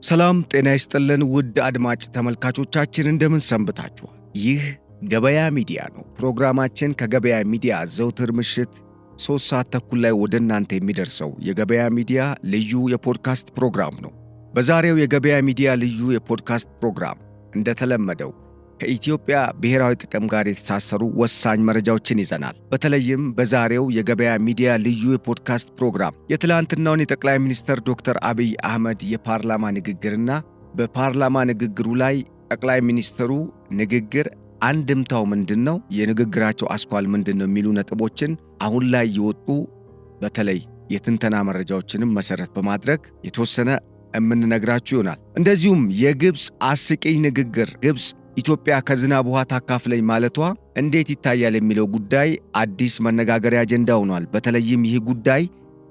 ሰላም ጤና ይስጥልን ውድ አድማጭ ተመልካቾቻችን እንደምን ሰንብታችኋል? ይህ ገበያ ሚዲያ ነው። ፕሮግራማችን ከገበያ ሚዲያ ዘውትር ምሽት 3 ሰዓት ተኩል ላይ ወደ እናንተ የሚደርሰው የገበያ ሚዲያ ልዩ የፖድካስት ፕሮግራም ነው። በዛሬው የገበያ ሚዲያ ልዩ የፖድካስት ፕሮግራም እንደተለመደው ከኢትዮጵያ ብሔራዊ ጥቅም ጋር የተሳሰሩ ወሳኝ መረጃዎችን ይዘናል። በተለይም በዛሬው የገበያ ሚዲያ ልዩ የፖድካስት ፕሮግራም የትላንትናውን የጠቅላይ ሚኒስትር ዶክተር አብይ አህመድ የፓርላማ ንግግርና በፓርላማ ንግግሩ ላይ ጠቅላይ ሚኒስትሩ ንግግር አንድምታው ምንድነው፣ የንግግራቸው አስኳል ምንድነው የሚሉ ነጥቦችን አሁን ላይ የወጡ በተለይ የትንተና መረጃዎችንም መሰረት በማድረግ የተወሰነ የምንነግራችሁ ይሆናል። እንደዚሁም የግብፅ አስቂኝ ንግግር ግብፅ ኢትዮጵያ ከዝናብ ውሃ ታካፍለኝ ማለቷ እንዴት ይታያል የሚለው ጉዳይ አዲስ መነጋገሪያ አጀንዳ ሆኗል። በተለይም ይህ ጉዳይ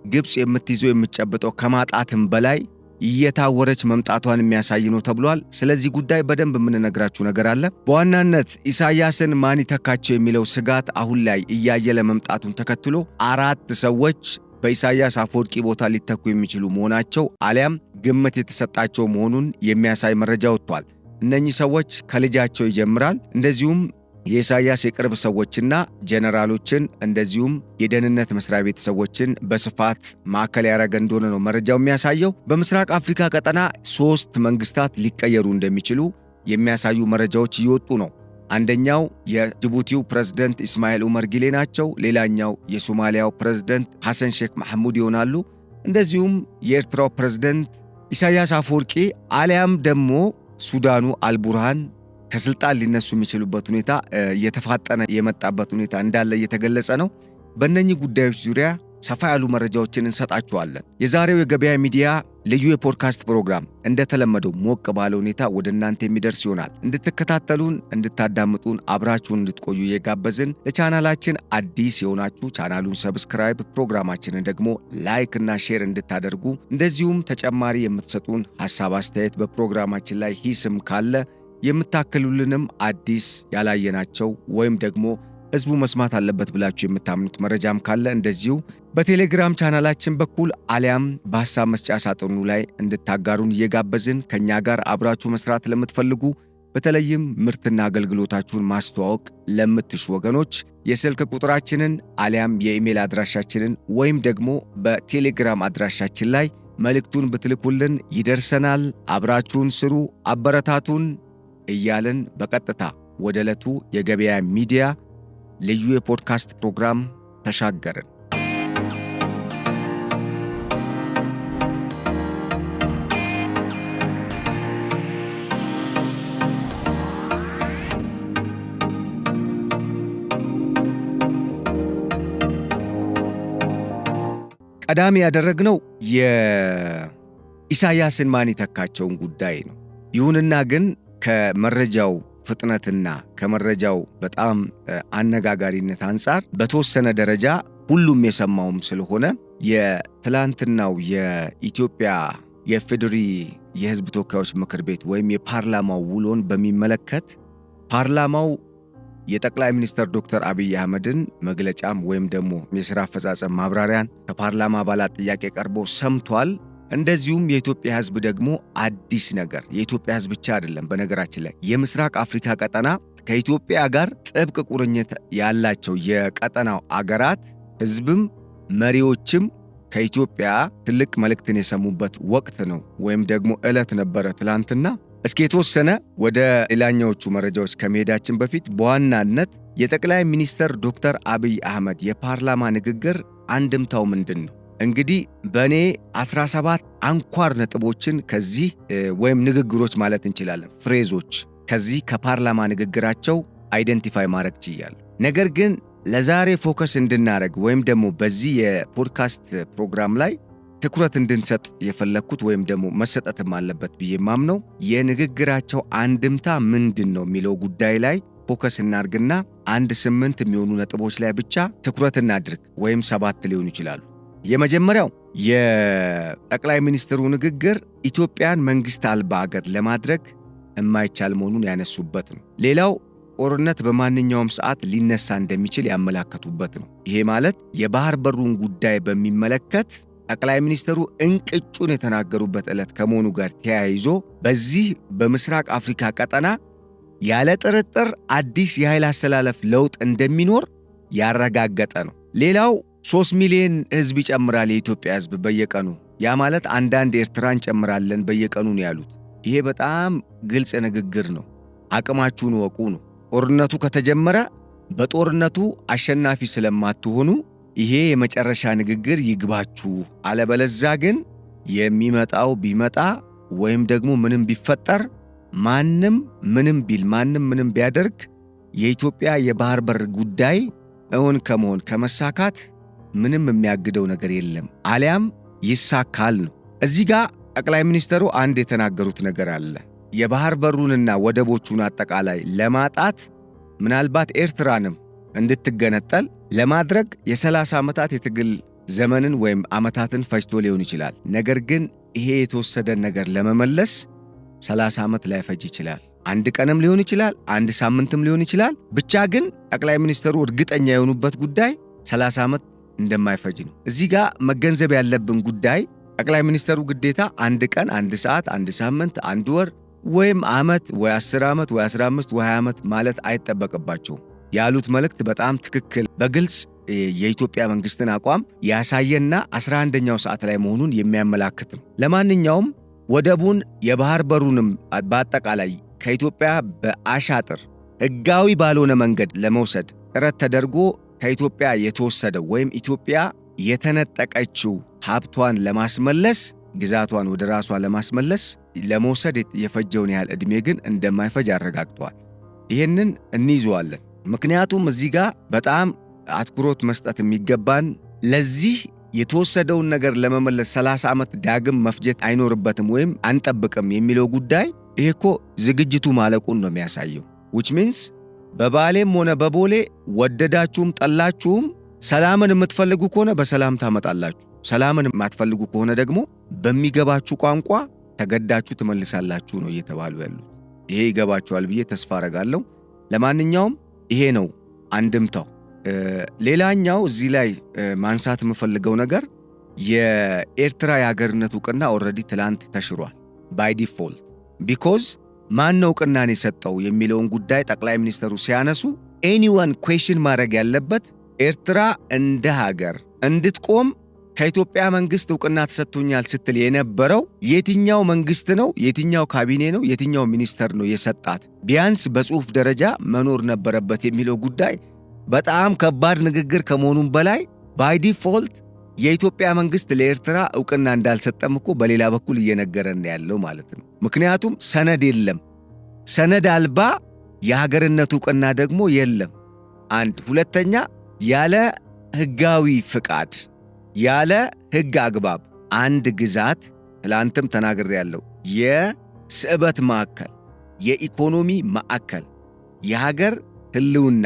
ግብፅ የምትይዘው የምትጨብጠው ከማጣትም በላይ እየታወረች መምጣቷን የሚያሳይ ነው ተብሏል። ስለዚህ ጉዳይ በደንብ የምንነግራችሁ ነገር አለ። በዋናነት ኢሳያስን ማን ይተካቸው የሚለው ስጋት አሁን ላይ እያየለ መምጣቱን ተከትሎ 4 ሰዎች በኢሳያስ አፈወርቂ ቦታ ሊተኩ የሚችሉ መሆናቸው አሊያም ግምት የተሰጣቸው መሆኑን የሚያሳይ መረጃ ወጥቷል። እነኚህ ሰዎች ከልጃቸው ይጀምራል። እንደዚሁም የኢሳያስ የቅርብ ሰዎችና ጄኔራሎችን እንደዚሁም የደህንነት መስሪያ ቤት ሰዎችን በስፋት ማዕከል ያደረገ እንደሆነ ነው መረጃው የሚያሳየው። በምስራቅ አፍሪካ ቀጠና 3 መንግስታት ሊቀየሩ እንደሚችሉ የሚያሳዩ መረጃዎች እየወጡ ነው። አንደኛው የጅቡቲው ፕሬዝዳንት ኢስማኤል ኡመር ጊሌ ናቸው። ሌላኛው የሶማሊያው ፕሬዝዳንት ሐሰን ሼክ መሐሙድ ይሆናሉ። እንደዚሁም የኤርትራው ፕሬዝዳንት ኢሳያስ አፈወርቂ አሊያም ደግሞ ሱዳኑ አልቡርሃን ከስልጣን ሊነሱ የሚችሉበት ሁኔታ እየተፋጠነ የመጣበት ሁኔታ እንዳለ እየተገለጸ ነው። በእነኚህ ጉዳዮች ዙሪያ ሰፋ ያሉ መረጃዎችን እንሰጣችኋለን። የዛሬው የገበያ ሚዲያ ልዩ የፖድካስት ፕሮግራም እንደተለመደው ሞቅ ባለ ሁኔታ ወደ እናንተ የሚደርስ ይሆናል። እንድትከታተሉን፣ እንድታዳምጡን፣ አብራችሁን እንድትቆዩ እየጋበዝን ለቻናላችን አዲስ የሆናችሁ ቻናሉን ሰብስክራይብ፣ ፕሮግራማችንን ደግሞ ላይክ እና ሼር እንድታደርጉ እንደዚሁም ተጨማሪ የምትሰጡን ሐሳብ አስተያየት በፕሮግራማችን ላይ ሂስም ካለ የምታክሉልንም አዲስ ያላየናቸው ወይም ደግሞ ህዝቡ መስማት አለበት ብላችሁ የምታምኑት መረጃም ካለ እንደዚሁ በቴሌግራም ቻናላችን በኩል አሊያም በሐሳብ መስጫ ሳጥኑ ላይ እንድታጋሩን እየጋበዝን ከኛ ጋር አብራችሁ መስራት ለምትፈልጉ በተለይም ምርትና አገልግሎታችሁን ማስተዋወቅ ለምትሹ ወገኖች የስልክ ቁጥራችንን አሊያም የኢሜል አድራሻችንን ወይም ደግሞ በቴሌግራም አድራሻችን ላይ መልእክቱን ብትልኩልን ይደርሰናል። አብራችሁን ስሩ፣ አበረታቱን እያልን በቀጥታ ወደ ዕለቱ የገበያ ሚዲያ ልዩ የፖድካስት ፕሮግራም ተሻገርን። ቀዳሚ ያደረግነው የኢሳያስን ማን ይተካቸውን ጉዳይ ነው። ይሁንና ግን ከመረጃው ፍጥነትና ከመረጃው በጣም አነጋጋሪነት አንጻር በተወሰነ ደረጃ ሁሉም የሰማውም ስለሆነ የትላንትናው የኢትዮጵያ የፌዴሪ የሕዝብ ተወካዮች ምክር ቤት ወይም የፓርላማው ውሎን በሚመለከት ፓርላማው የጠቅላይ ሚኒስትር ዶክተር አብይ አህመድን መግለጫም ወይም ደግሞ የሥራ አፈጻጸም ማብራሪያን ከፓርላማ አባላት ጥያቄ ቀርቦ ሰምቷል። እንደዚሁም የኢትዮጵያ ሕዝብ ደግሞ አዲስ ነገር የኢትዮጵያ ሕዝብ ብቻ አይደለም፣ በነገራችን ላይ የምስራቅ አፍሪካ ቀጠና ከኢትዮጵያ ጋር ጥብቅ ቁርኝት ያላቸው የቀጠናው አገራት ሕዝብም መሪዎችም ከኢትዮጵያ ትልቅ መልእክትን የሰሙበት ወቅት ነው ወይም ደግሞ ዕለት ነበረ ትላንትና። እስኪ የተወሰነ ወደ ሌላኛዎቹ መረጃዎች ከመሄዳችን በፊት በዋናነት የጠቅላይ ሚኒስትር ዶክተር አብይ አህመድ የፓርላማ ንግግር አንድምታው ምንድን ነው? እንግዲህ በእኔ 17 አንኳር ነጥቦችን ከዚህ ወይም ንግግሮች ማለት እንችላለን ፍሬዞች ከዚህ ከፓርላማ ንግግራቸው አይደንቲፋይ ማድረግ ችያለሁ። ነገር ግን ለዛሬ ፎከስ እንድናደርግ ወይም ደግሞ በዚህ የፖድካስት ፕሮግራም ላይ ትኩረት እንድንሰጥ የፈለግኩት ወይም ደግሞ መሰጠትም አለበት ብዬ ማምነው የንግግራቸው አንድምታ ምንድን ነው የሚለው ጉዳይ ላይ ፎከስ እናድርግና 8 የሚሆኑ ነጥቦች ላይ ብቻ ትኩረት እናድርግ ወይም 7 ሊሆኑ ይችላሉ። የመጀመሪያው የጠቅላይ ሚኒስትሩ ንግግር ኢትዮጵያን መንግስት አልባ አገር ለማድረግ የማይቻል መሆኑን ያነሱበት ነው። ሌላው ጦርነት በማንኛውም ሰዓት ሊነሳ እንደሚችል ያመላከቱበት ነው። ይሄ ማለት የባህር በሩን ጉዳይ በሚመለከት ጠቅላይ ሚኒስትሩ እንቅጩን የተናገሩበት ዕለት ከመሆኑ ጋር ተያይዞ በዚህ በምስራቅ አፍሪካ ቀጠና ያለ ጥርጥር አዲስ የኃይል አሰላለፍ ለውጥ እንደሚኖር ያረጋገጠ ነው። ሌላው 3 ሚሊዮን ሕዝብ ይጨምራል የኢትዮጵያ ሕዝብ በየቀኑ። ያ ማለት አንዳንድ ኤርትራን ጨምራለን በየቀኑ ነው ያሉት። ይሄ በጣም ግልጽ ንግግር ነው። አቅማችሁን ወቁ ነው። ጦርነቱ ከተጀመረ በጦርነቱ አሸናፊ ስለማትሆኑ ይሄ የመጨረሻ ንግግር ይግባችሁ፣ አለበለዛ ግን የሚመጣው ቢመጣ ወይም ደግሞ ምንም ቢፈጠር ማንም ምንም ቢል ማንም ምንም ቢያደርግ የኢትዮጵያ የባህር በር ጉዳይ እውን ከመሆን ከመሳካት ምንም የሚያግደው ነገር የለም፣ አሊያም ይሳካል ነው። እዚህ ጋር ጠቅላይ ሚኒስትሩ አንድ የተናገሩት ነገር አለ። የባህር በሩንና ወደቦቹን አጠቃላይ ለማጣት ምናልባት ኤርትራንም እንድትገነጠል ለማድረግ የ30 ዓመታት የትግል ዘመንን ወይም ዓመታትን ፈጅቶ ሊሆን ይችላል። ነገር ግን ይሄ የተወሰደን ነገር ለመመለስ 30 ዓመት ላይፈጅ ይችላል። አንድ ቀንም ሊሆን ይችላል፣ አንድ ሳምንትም ሊሆን ይችላል። ብቻ ግን ጠቅላይ ሚኒስትሩ እርግጠኛ የሆኑበት ጉዳይ 30 ዓመት እንደማይፈጅ ነው። እዚህ ጋር መገንዘብ ያለብን ጉዳይ ጠቅላይ ሚኒስትሩ ግዴታ አንድ ቀን፣ አንድ ሰዓት፣ አንድ ሳምንት፣ አንድ ወር ወይም ዓመት ወይ 10 ዓመት ወይ 15 ወይ 20 ዓመት ማለት አይጠበቅባቸውም። ያሉት መልእክት በጣም ትክክል፣ በግልጽ የኢትዮጵያ መንግስትን አቋም ያሳየና 11ኛው ሰዓት ላይ መሆኑን የሚያመላክት ነው። ለማንኛውም ወደቡን የባህር በሩንም በአጠቃላይ ከኢትዮጵያ በአሻጥር ሕጋዊ ባልሆነ መንገድ ለመውሰድ ጥረት ተደርጎ ከኢትዮጵያ የተወሰደው ወይም ኢትዮጵያ የተነጠቀችው ሀብቷን ለማስመለስ ግዛቷን ወደ ራሷ ለማስመለስ ለመውሰድ የፈጀውን ያህል ዕድሜ ግን እንደማይፈጅ አረጋግጧል። ይህንን እንይዘዋለን። ምክንያቱም እዚህ ጋር በጣም አትኩሮት መስጠት የሚገባን ለዚህ የተወሰደውን ነገር ለመመለስ 30 ዓመት ዳግም መፍጀት አይኖርበትም ወይም አንጠብቅም የሚለው ጉዳይ ይሄ እኮ ዝግጅቱ ማለቁን ነው የሚያሳየው። which means በባሌም ሆነ በቦሌ ወደዳችሁም ጠላችሁም ሰላምን የምትፈልጉ ከሆነ በሰላም ታመጣላችሁ። ሰላምን የማትፈልጉ ከሆነ ደግሞ በሚገባችሁ ቋንቋ ተገዳችሁ ትመልሳላችሁ ነው እየተባሉ ያሉት። ይሄ ይገባችኋል ብዬ ተስፋ አረጋለሁ። ለማንኛውም ይሄ ነው አንድምታው። ሌላኛው እዚህ ላይ ማንሳት የምፈልገው ነገር የኤርትራ የሀገርነት ዕውቅና ኦልሬዲ ትላንት ተሽሯል by default because ማን ነው ዕውቅናን የሰጠው የሚለውን ጉዳይ ጠቅላይ ሚኒስትሩ ሲያነሱ anyone question ማድረግ ያለበት ኤርትራ እንደ ሀገር እንድትቆም ከኢትዮጵያ መንግስት ዕውቅና ተሰጥቶኛል ስትል የነበረው የትኛው መንግስት ነው? የትኛው ካቢኔ ነው? የትኛው ሚኒስተር ነው የሰጣት? ቢያንስ በጽሁፍ ደረጃ መኖር ነበረበት የሚለው ጉዳይ በጣም ከባድ ንግግር ከመሆኑም በላይ ባይ ዲፎልት የኢትዮጵያ መንግስት ለኤርትራ ዕውቅና እንዳልሰጠም እኮ በሌላ በኩል እየነገረን ያለው ማለት ነው። ምክንያቱም ሰነድ የለም። ሰነድ አልባ የሀገርነት ዕውቅና ደግሞ የለም። አንድ ሁለተኛ ያለ ህጋዊ ፍቃድ ያለ ህግ አግባብ አንድ ግዛት ትላንትም ተናግሬያለሁ፣ የስዕበት ማዕከል፣ የኢኮኖሚ ማዕከል፣ የሀገር ህልውና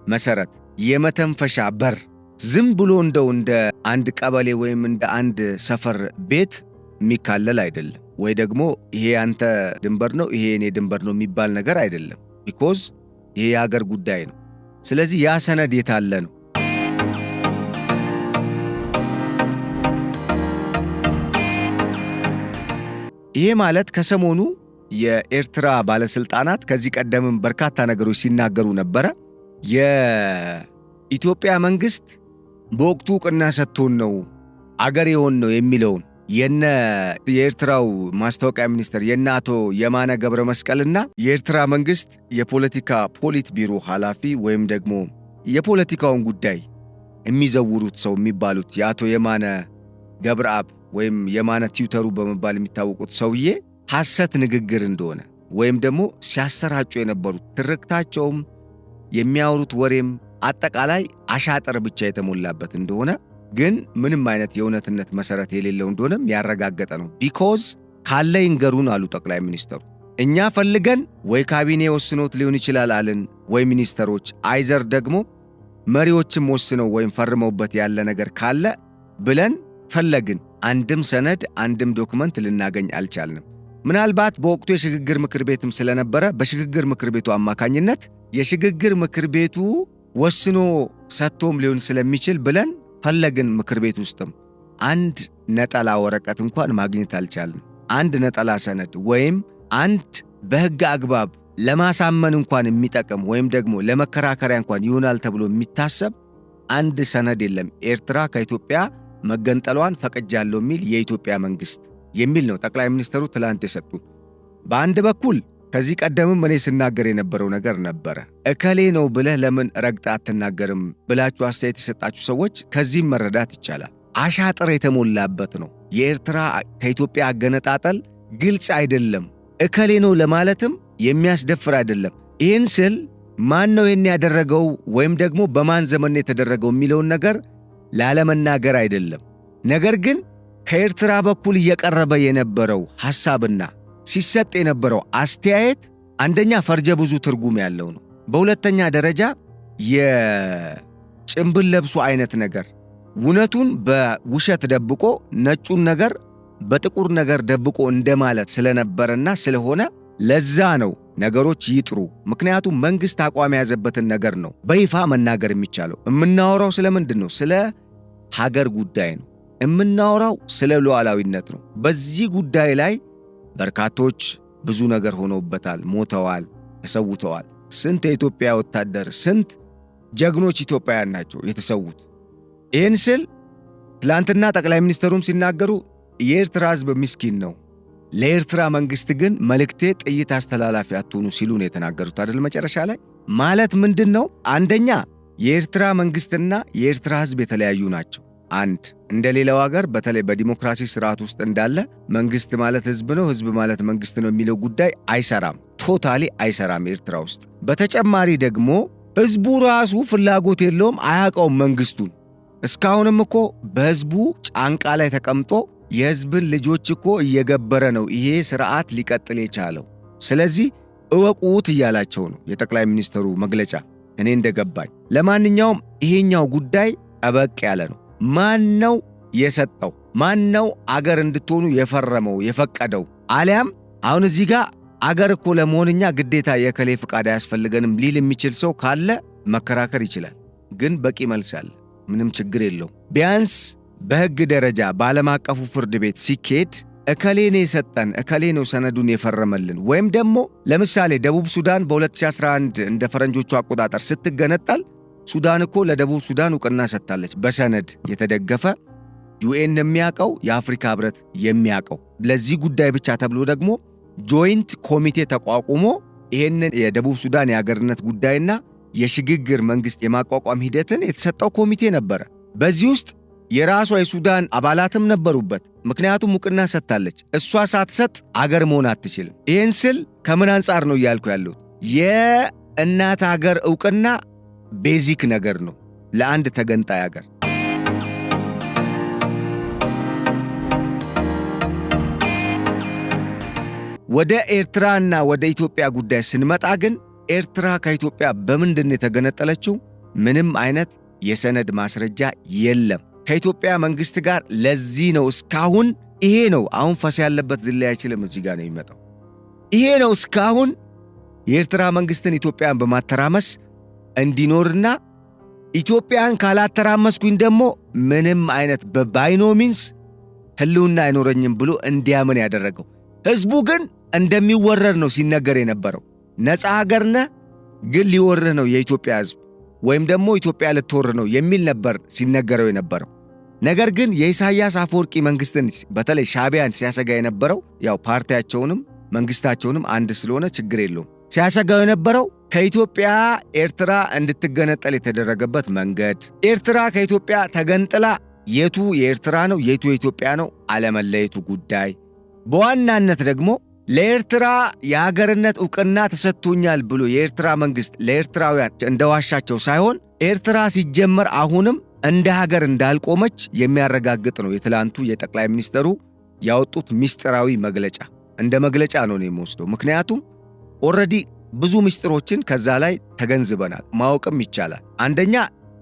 መሰረት፣ የመተንፈሻ በር ዝም ብሎ እንደው እንደ አንድ ቀበሌ ወይም እንደ አንድ ሰፈር ቤት የሚካለል አይደለም። ወይ ደግሞ ይሄ ያንተ ድንበር ነው ይሄ የኔ ድንበር ነው የሚባል ነገር አይደለም። ቢኮዝ ይሄ የሀገር ጉዳይ ነው። ስለዚህ ያ ሰነድ የታለ ነው? ይሄ ማለት ከሰሞኑ የኤርትራ ባለስልጣናት ከዚህ ቀደምም በርካታ ነገሮች ሲናገሩ ነበረ። የኢትዮጵያ መንግስት በወቅቱ ዕውቅና ሰጥቶን ነው አገር የሆን ነው የሚለውን የኤርትራው ማስታወቂያ ሚኒስትር የነ አቶ የማነ ገብረ መስቀልና የኤርትራ መንግስት የፖለቲካ ፖሊት ቢሮ ኃላፊ ወይም ደግሞ የፖለቲካውን ጉዳይ የሚዘውሩት ሰው የሚባሉት የአቶ የማነ ገብረአብ ወይም የማነ ቲዩተሩ በመባል የሚታወቁት ሰውዬ ሐሰት ንግግር እንደሆነ ወይም ደግሞ ሲያሰራጩ የነበሩት ትርክታቸውም የሚያወሩት ወሬም አጠቃላይ አሻጥር ብቻ የተሞላበት እንደሆነ ግን ምንም አይነት የእውነትነት መሰረት የሌለው እንደሆነም ያረጋገጠ ነው። ቢኮዝ ካለ ይንገሩን አሉ ጠቅላይ ሚኒስትሩ። እኛ ፈልገን ወይ ካቢኔ ወስኖት ሊሆን ይችላል አልን፣ ወይ ሚኒስተሮች አይዘር ደግሞ መሪዎችም ወስነው ወይም ፈርመውበት ያለ ነገር ካለ ብለን ፈለግን። አንድም ሰነድ አንድም ዶክመንት ልናገኝ አልቻልንም። ምናልባት በወቅቱ የሽግግር ምክር ቤትም ስለነበረ በሽግግር ምክር ቤቱ አማካኝነት የሽግግር ምክር ቤቱ ወስኖ ሰጥቶም ሊሆን ስለሚችል ብለን ፈለግን ምክር ቤት ውስጥም። አንድ ነጠላ ወረቀት እንኳን ማግኘት አልቻልንም። አንድ ነጠላ ሰነድ ወይም አንድ በሕግ አግባብ ለማሳመን እንኳን የሚጠቅም ወይም ደግሞ ለመከራከሪያ እንኳን ይሆናል ተብሎ የሚታሰብ አንድ ሰነድ የለም። ኤርትራ ከኢትዮጵያ መገንጠሏን ፈቅጃለሁ የሚል የኢትዮጵያ መንግስት የሚል ነው ጠቅላይ ሚኒስትሩ ትላንት የሰጡት። በአንድ በኩል ከዚህ ቀደምም እኔ ስናገር የነበረው ነገር ነበረ። እከሌ ነው ብለህ ለምን ረግጣ አትናገርም ብላችሁ አስተያየት የሰጣችሁ ሰዎች ከዚህም መረዳት ይቻላል። አሻጥር የተሞላበት ነው። የኤርትራ ከኢትዮጵያ አገነጣጠል ግልጽ አይደለም። እከሌ ነው ለማለትም የሚያስደፍር አይደለም። ይህን ስል ማን ነው ይህን ያደረገው ወይም ደግሞ በማን ዘመን የተደረገው የሚለውን ነገር ላለመናገር አይደለም። ነገር ግን ከኤርትራ በኩል እየቀረበ የነበረው ሐሳብና ሲሰጥ የነበረው አስተያየት አንደኛ ፈርጀ ብዙ ትርጉም ያለው ነው። በሁለተኛ ደረጃ የጭንብል ለብሶ አይነት ነገር እውነቱን በውሸት ደብቆ ነጩን ነገር በጥቁር ነገር ደብቆ እንደማለት ስለነበረና ስለሆነ ለዛ ነው ነገሮች ይጥሩ። ምክንያቱም መንግስት አቋም የያዘበትን ነገር ነው በይፋ መናገር የሚቻለው። የምናወራው ስለምንድን ነው? ስለ ሀገር ጉዳይ ነው። የምናወራው ስለ ሉዓላዊነት ነው። በዚህ ጉዳይ ላይ በርካቶች ብዙ ነገር ሆነውበታል፣ ሞተዋል፣ ተሰውተዋል። ስንት የኢትዮጵያ ወታደር ስንት ጀግኖች ኢትዮጵያውያን ናቸው የተሰዉት። ይህን ስል ትላንትና ጠቅላይ ሚኒስትሩም ሲናገሩ የኤርትራ ሕዝብ ምስኪን ነው፣ ለኤርትራ መንግስት ግን መልእክቴ ጥይት አስተላላፊ አትሆኑ ሲሉ ነው የተናገሩት አይደል? መጨረሻ ላይ ማለት ምንድን ነው? አንደኛ የኤርትራ መንግስትና የኤርትራ ሕዝብ የተለያዩ ናቸው። አንድ እንደ ሌላው ሀገር በተለይ በዲሞክራሲ ስርዓት ውስጥ እንዳለ መንግስት ማለት ሕዝብ ነው፣ ሕዝብ ማለት መንግስት ነው የሚለው ጉዳይ አይሰራም። ቶታሊ አይሰራም ኤርትራ ውስጥ። በተጨማሪ ደግሞ ሕዝቡ ራሱ ፍላጎት የለውም፣ አያውቀውም መንግስቱን። እስካሁንም እኮ በሕዝቡ ጫንቃ ላይ ተቀምጦ የሕዝብን ልጆች እኮ እየገበረ ነው ይሄ ስርዓት ሊቀጥል የቻለው። ስለዚህ እወቁት እያላቸው ነው የጠቅላይ ሚኒስትሩ መግለጫ እኔ እንደገባኝ። ለማንኛውም ይሄኛው ጉዳይ ጠበቅ ያለ ነው። ማን ነው የሰጠው? ማን ነው አገር እንድትሆኑ የፈረመው የፈቀደው? አሊያም አሁን እዚህ ጋር አገር እኮ ለመሆንኛ ግዴታ የከሌ ፍቃድ አያስፈልገንም ሊል የሚችል ሰው ካለ መከራከር ይችላል። ግን በቂ መልስ አለ። ምንም ችግር የለው። ቢያንስ በሕግ ደረጃ በዓለም አቀፉ ፍርድ ቤት ሲኬድ እከሌ ነው የሰጠን፣ እከሌ ነው ሰነዱን የፈረመልን። ወይም ደግሞ ለምሳሌ ደቡብ ሱዳን በ2011 እንደ ፈረንጆቹ አቆጣጠር ስትገነጠል ሱዳን እኮ ለደቡብ ሱዳን ዕውቅና ሰጥታለች በሰነድ የተደገፈ ዩኤን የሚያውቀው የአፍሪካ ህብረት የሚያውቀው። ለዚህ ጉዳይ ብቻ ተብሎ ደግሞ ጆይንት ኮሚቴ ተቋቁሞ ይህንን የደቡብ ሱዳን የአገርነት ጉዳይና የሽግግር መንግስት የማቋቋም ሂደትን የተሰጠው ኮሚቴ ነበረ። በዚህ ውስጥ የራሷ የሱዳን አባላትም ነበሩበት። ምክንያቱም ዕውቅና ሰጥታለች። እሷ ሳትሰጥ አገር መሆን አትችልም። ይህን ስል ከምን አንጻር ነው እያልኩ ያለሁት? የእናት አገር ዕውቅና ቤዚክ ነገር ነው ለአንድ ተገንጣይ አገር። ወደ ኤርትራና ወደ ኢትዮጵያ ጉዳይ ስንመጣ ግን ኤርትራ ከኢትዮጵያ በምንድን የተገነጠለችው? ምንም አይነት የሰነድ ማስረጃ የለም ከኢትዮጵያ መንግስት ጋር። ለዚህ ነው እስካሁን ይሄ ነው አሁን ፈስ ያለበት ዝላይ አይችልም። እዚህ ጋር ነው የሚመጣው። ይሄ ነው እስካሁን የኤርትራ መንግስትን ኢትዮጵያን በማተራመስ እንዲኖርና ኢትዮጵያን ካላተራመስኩኝ ደግሞ ምንም አይነት በባይኖሚንስ ህልውና አይኖረኝም ብሎ እንዲያምን ያደረገው። ህዝቡ ግን እንደሚወረር ነው ሲነገር የነበረው። ነፃ ሀገር ነህ ግን ሊወርህ ነው የኢትዮጵያ ህዝብ ወይም ደግሞ ኢትዮጵያ ልትወር ነው የሚል ነበር ሲነገረው የነበረው። ነገር ግን የኢሳያስ አፈወርቂ መንግስትን በተለይ ሻዕቢያን ሲያሰጋ የነበረው ያው ፓርቲያቸውንም መንግስታቸውንም አንድ ስለሆነ ችግር የለውም። ሲያሰጋው የነበረው ከኢትዮጵያ ኤርትራ እንድትገነጠል የተደረገበት መንገድ፣ ኤርትራ ከኢትዮጵያ ተገንጥላ የቱ የኤርትራ ነው የቱ የኢትዮጵያ ነው አለመለየቱ ጉዳይ፣ በዋናነት ደግሞ ለኤርትራ የሀገርነት ዕውቅና ተሰጥቶኛል ብሎ የኤርትራ መንግስት ለኤርትራውያን እንደዋሻቸው ሳይሆን ኤርትራ ሲጀመር አሁንም እንደ ሀገር እንዳልቆመች የሚያረጋግጥ ነው የትላንቱ የጠቅላይ ሚኒስትሩ ያወጡት ሚስጥራዊ መግለጫ። እንደ መግለጫ ነው የሚወስደው። ምክንያቱም ኦልሬዲ ብዙ ሚስጥሮችን ከዛ ላይ ተገንዝበናል፣ ማወቅም ይቻላል። አንደኛ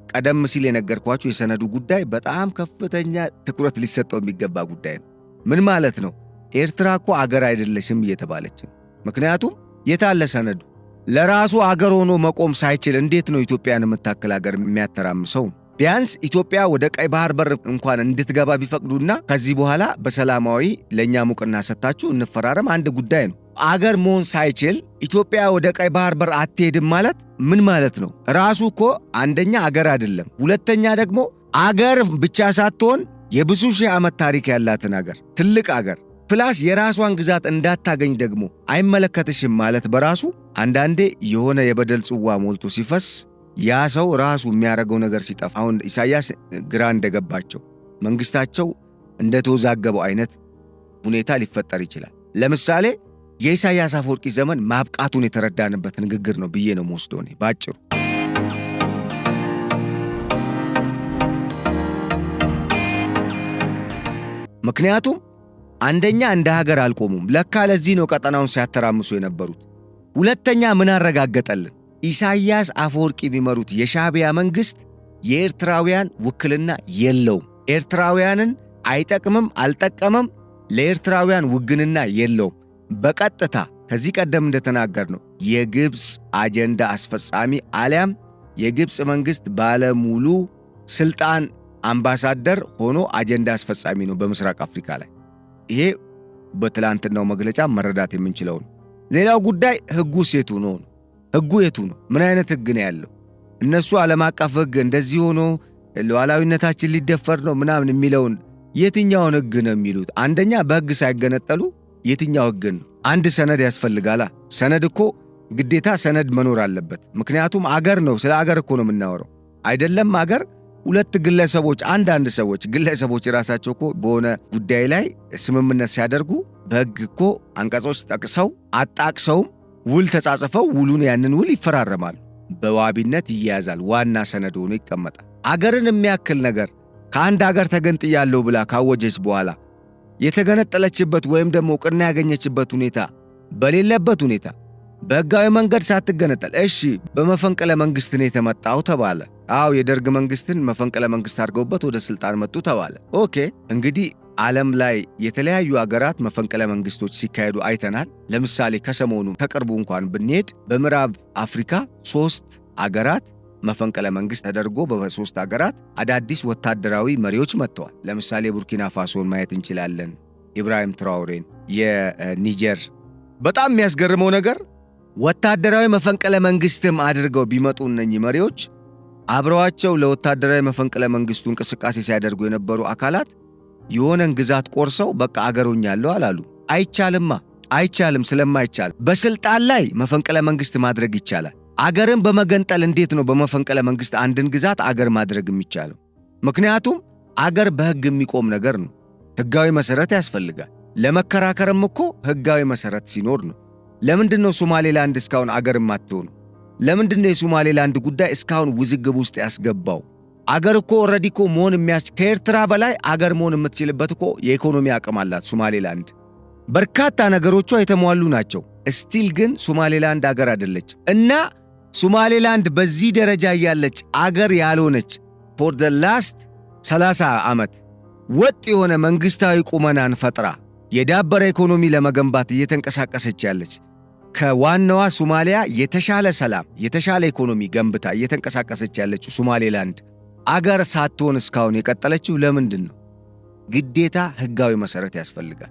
ቀደም ሲል የነገርኳችሁ የሰነዱ ጉዳይ በጣም ከፍተኛ ትኩረት ሊሰጠው የሚገባ ጉዳይ ነው። ምን ማለት ነው? ኤርትራ እኮ አገር አይደለሽም እየተባለች ነው። ምክንያቱም የታለ ሰነዱ? ለራሱ አገር ሆኖ መቆም ሳይችል እንዴት ነው ኢትዮጵያን የምታክል አገር የሚያተራምሰው? ቢያንስ ኢትዮጵያ ወደ ቀይ ባህር በር እንኳን እንድትገባ ቢፈቅዱና ከዚህ በኋላ በሰላማዊ ለኛ ሙቅና ሰጣችሁ እንፈራረም አንድ ጉዳይ ነው። አገር መሆን ሳይችል ኢትዮጵያ ወደ ቀይ ባህር በር አትሄድም ማለት ምን ማለት ነው? ራሱ እኮ አንደኛ አገር አይደለም፣ ሁለተኛ ደግሞ አገር ብቻ ሳትሆን የብዙ ሺህ ዓመት ታሪክ ያላትን አገር ትልቅ አገር ፕላስ የራሷን ግዛት እንዳታገኝ ደግሞ አይመለከትሽም ማለት በራሱ አንዳንዴ የሆነ የበደል ጽዋ ሞልቶ ሲፈስ ያ ሰው ራሱ የሚያደርገው ነገር ሲጠፋ አሁን ኢሳያስ ግራ እንደገባቸው መንግስታቸው እንደተወዛገበው አይነት ሁኔታ ሊፈጠር ይችላል። ለምሳሌ የኢሳያስ አፈወርቂ ዘመን ማብቃቱን የተረዳንበት ንግግር ነው ብዬ ነው የምወስደው እኔ ባጭሩ። ምክንያቱም አንደኛ እንደ ሀገር አልቆሙም። ለካ ለዚህ ነው ቀጠናውን ሲያተራምሱ የነበሩት። ሁለተኛ ምን አረጋገጠልን? ኢሳያስ አፈወርቂ የሚመሩት የሻዕቢያ መንግስት የኤርትራውያን ውክልና የለውም። ኤርትራውያንን አይጠቅምም፣ አልጠቀመም፣ ለኤርትራውያን ውግንና የለውም። በቀጥታ ከዚህ ቀደም እንደተናገርነው የግብፅ አጀንዳ አስፈጻሚ አሊያም የግብፅ መንግስት ባለሙሉ ስልጣን አምባሳደር ሆኖ አጀንዳ አስፈጻሚ ነው በምስራቅ አፍሪካ ላይ። ይሄ በትላንትናው መግለጫ መረዳት የምንችለው ነው። ሌላው ጉዳይ ህጉ የቱ ነው? ህጉ የቱ ነው? ምን አይነት ህግ ነው ያለው? እነሱ ዓለም አቀፍ ህግ እንደዚህ ሆኖ ሉዓላዊነታችን ሊደፈር ነው ምናምን የሚለውን የትኛውን ህግ ነው የሚሉት? አንደኛ በህግ ሳይገነጠሉ የትኛው ህግ ነው? አንድ ሰነድ ያስፈልጋላ። ሰነድ እኮ ግዴታ ሰነድ መኖር አለበት። ምክንያቱም አገር ነው፣ ስለ አገር እኮ ነው የምናወራው አይደለም። አገር ሁለት ግለሰቦች አንዳንድ ሰዎች ግለሰቦች ራሳቸው እኮ በሆነ ጉዳይ ላይ ስምምነት ሲያደርጉ በህግ እኮ አንቀጾች ጠቅሰው አጣቅሰውም ውል ተጻጽፈው ውሉን ያንን ውል ይፈራረማሉ። በዋቢነት ይያዛል፣ ዋና ሰነድ ሆኖ ይቀመጣል። አገርን የሚያክል ነገር ከአንድ አገር ተገንጥያለሁ ብላ ካወጀች በኋላ የተገነጠለችበት ወይም ደግሞ ዕውቅና ያገኘችበት ሁኔታ በሌለበት ሁኔታ በህጋዊ መንገድ ሳትገነጠል እሺ በመፈንቅለ መንግስት ነው የተመጣው ተባለ። አዎ የደርግ መንግስትን መፈንቅለ መንግስት አድርገውበት ወደ ስልጣን መጡ ተባለ። ኦኬ እንግዲህ ዓለም ላይ የተለያዩ አገራት መፈንቅለ መንግስቶች ሲካሄዱ አይተናል። ለምሳሌ ከሰሞኑ ከቅርቡ እንኳን ብንሄድ በምዕራብ አፍሪካ 3 አገራት መፈንቅለ መንግስት ተደርጎ በ3 አገራት አዳዲስ ወታደራዊ መሪዎች መጥተዋል። ለምሳሌ ቡርኪና ፋሶን ማየት እንችላለን፣ ኢብራሂም ትራውሬን፣ የኒጀር። በጣም የሚያስገርመው ነገር ወታደራዊ መፈንቅለ መንግስትም አድርገው ቢመጡ እነኚህ መሪዎች አብረዋቸው ለወታደራዊ መፈንቅለ መንግስቱ እንቅስቃሴ ሲያደርጉ የነበሩ አካላት የሆነን ግዛት ቆርሰው በቃ አገሩኛለሁ አላሉ። አይቻልም። ስለማይቻል በስልጣን ላይ መፈንቅለ መንግስት ማድረግ ይቻላል። አገርን በመገንጠል እንዴት ነው በመፈንቅለ መንግስት አንድን ግዛት አገር ማድረግ የሚቻለው? ምክንያቱም አገር በህግ የሚቆም ነገር ነው። ህጋዊ መሰረት ያስፈልጋል። ለመከራከርም እኮ ህጋዊ መሰረት ሲኖር ነው። ለምንድነው ሶማሌላንድ እስካሁን አገር ማትሆኑ? ለምንድነው የሶማሌላንድ ጉዳይ እስካሁን ውዝግብ ውስጥ ያስገባው? አገር እኮ ኦልሬዲ እኮ መሆን ከኤርትራ በላይ አገር መሆን የምትችልበት እኮ የኢኮኖሚ አቅም አላት ሶማሌላንድ። በርካታ ነገሮቿ የተሟሉ ናቸው። ስቲል ግን ሶማሌላንድ አገር አይደለች እና ሶማሌላንድ በዚህ ደረጃ ያለች አገር ያልሆነች ፎር ዘ ላስት 30 ዓመት ወጥ የሆነ መንግስታዊ ቁመናን ፈጥራ የዳበረ ኢኮኖሚ ለመገንባት እየተንቀሳቀሰች ያለች ከዋናዋ ሶማሊያ የተሻለ ሰላም የተሻለ ኢኮኖሚ ገንብታ እየተንቀሳቀሰች ያለችው ሶማሌላንድ አገር ሳትሆን እስካሁን የቀጠለችው ለምንድን ነው? ግዴታ ህጋዊ መሰረት ያስፈልጋል።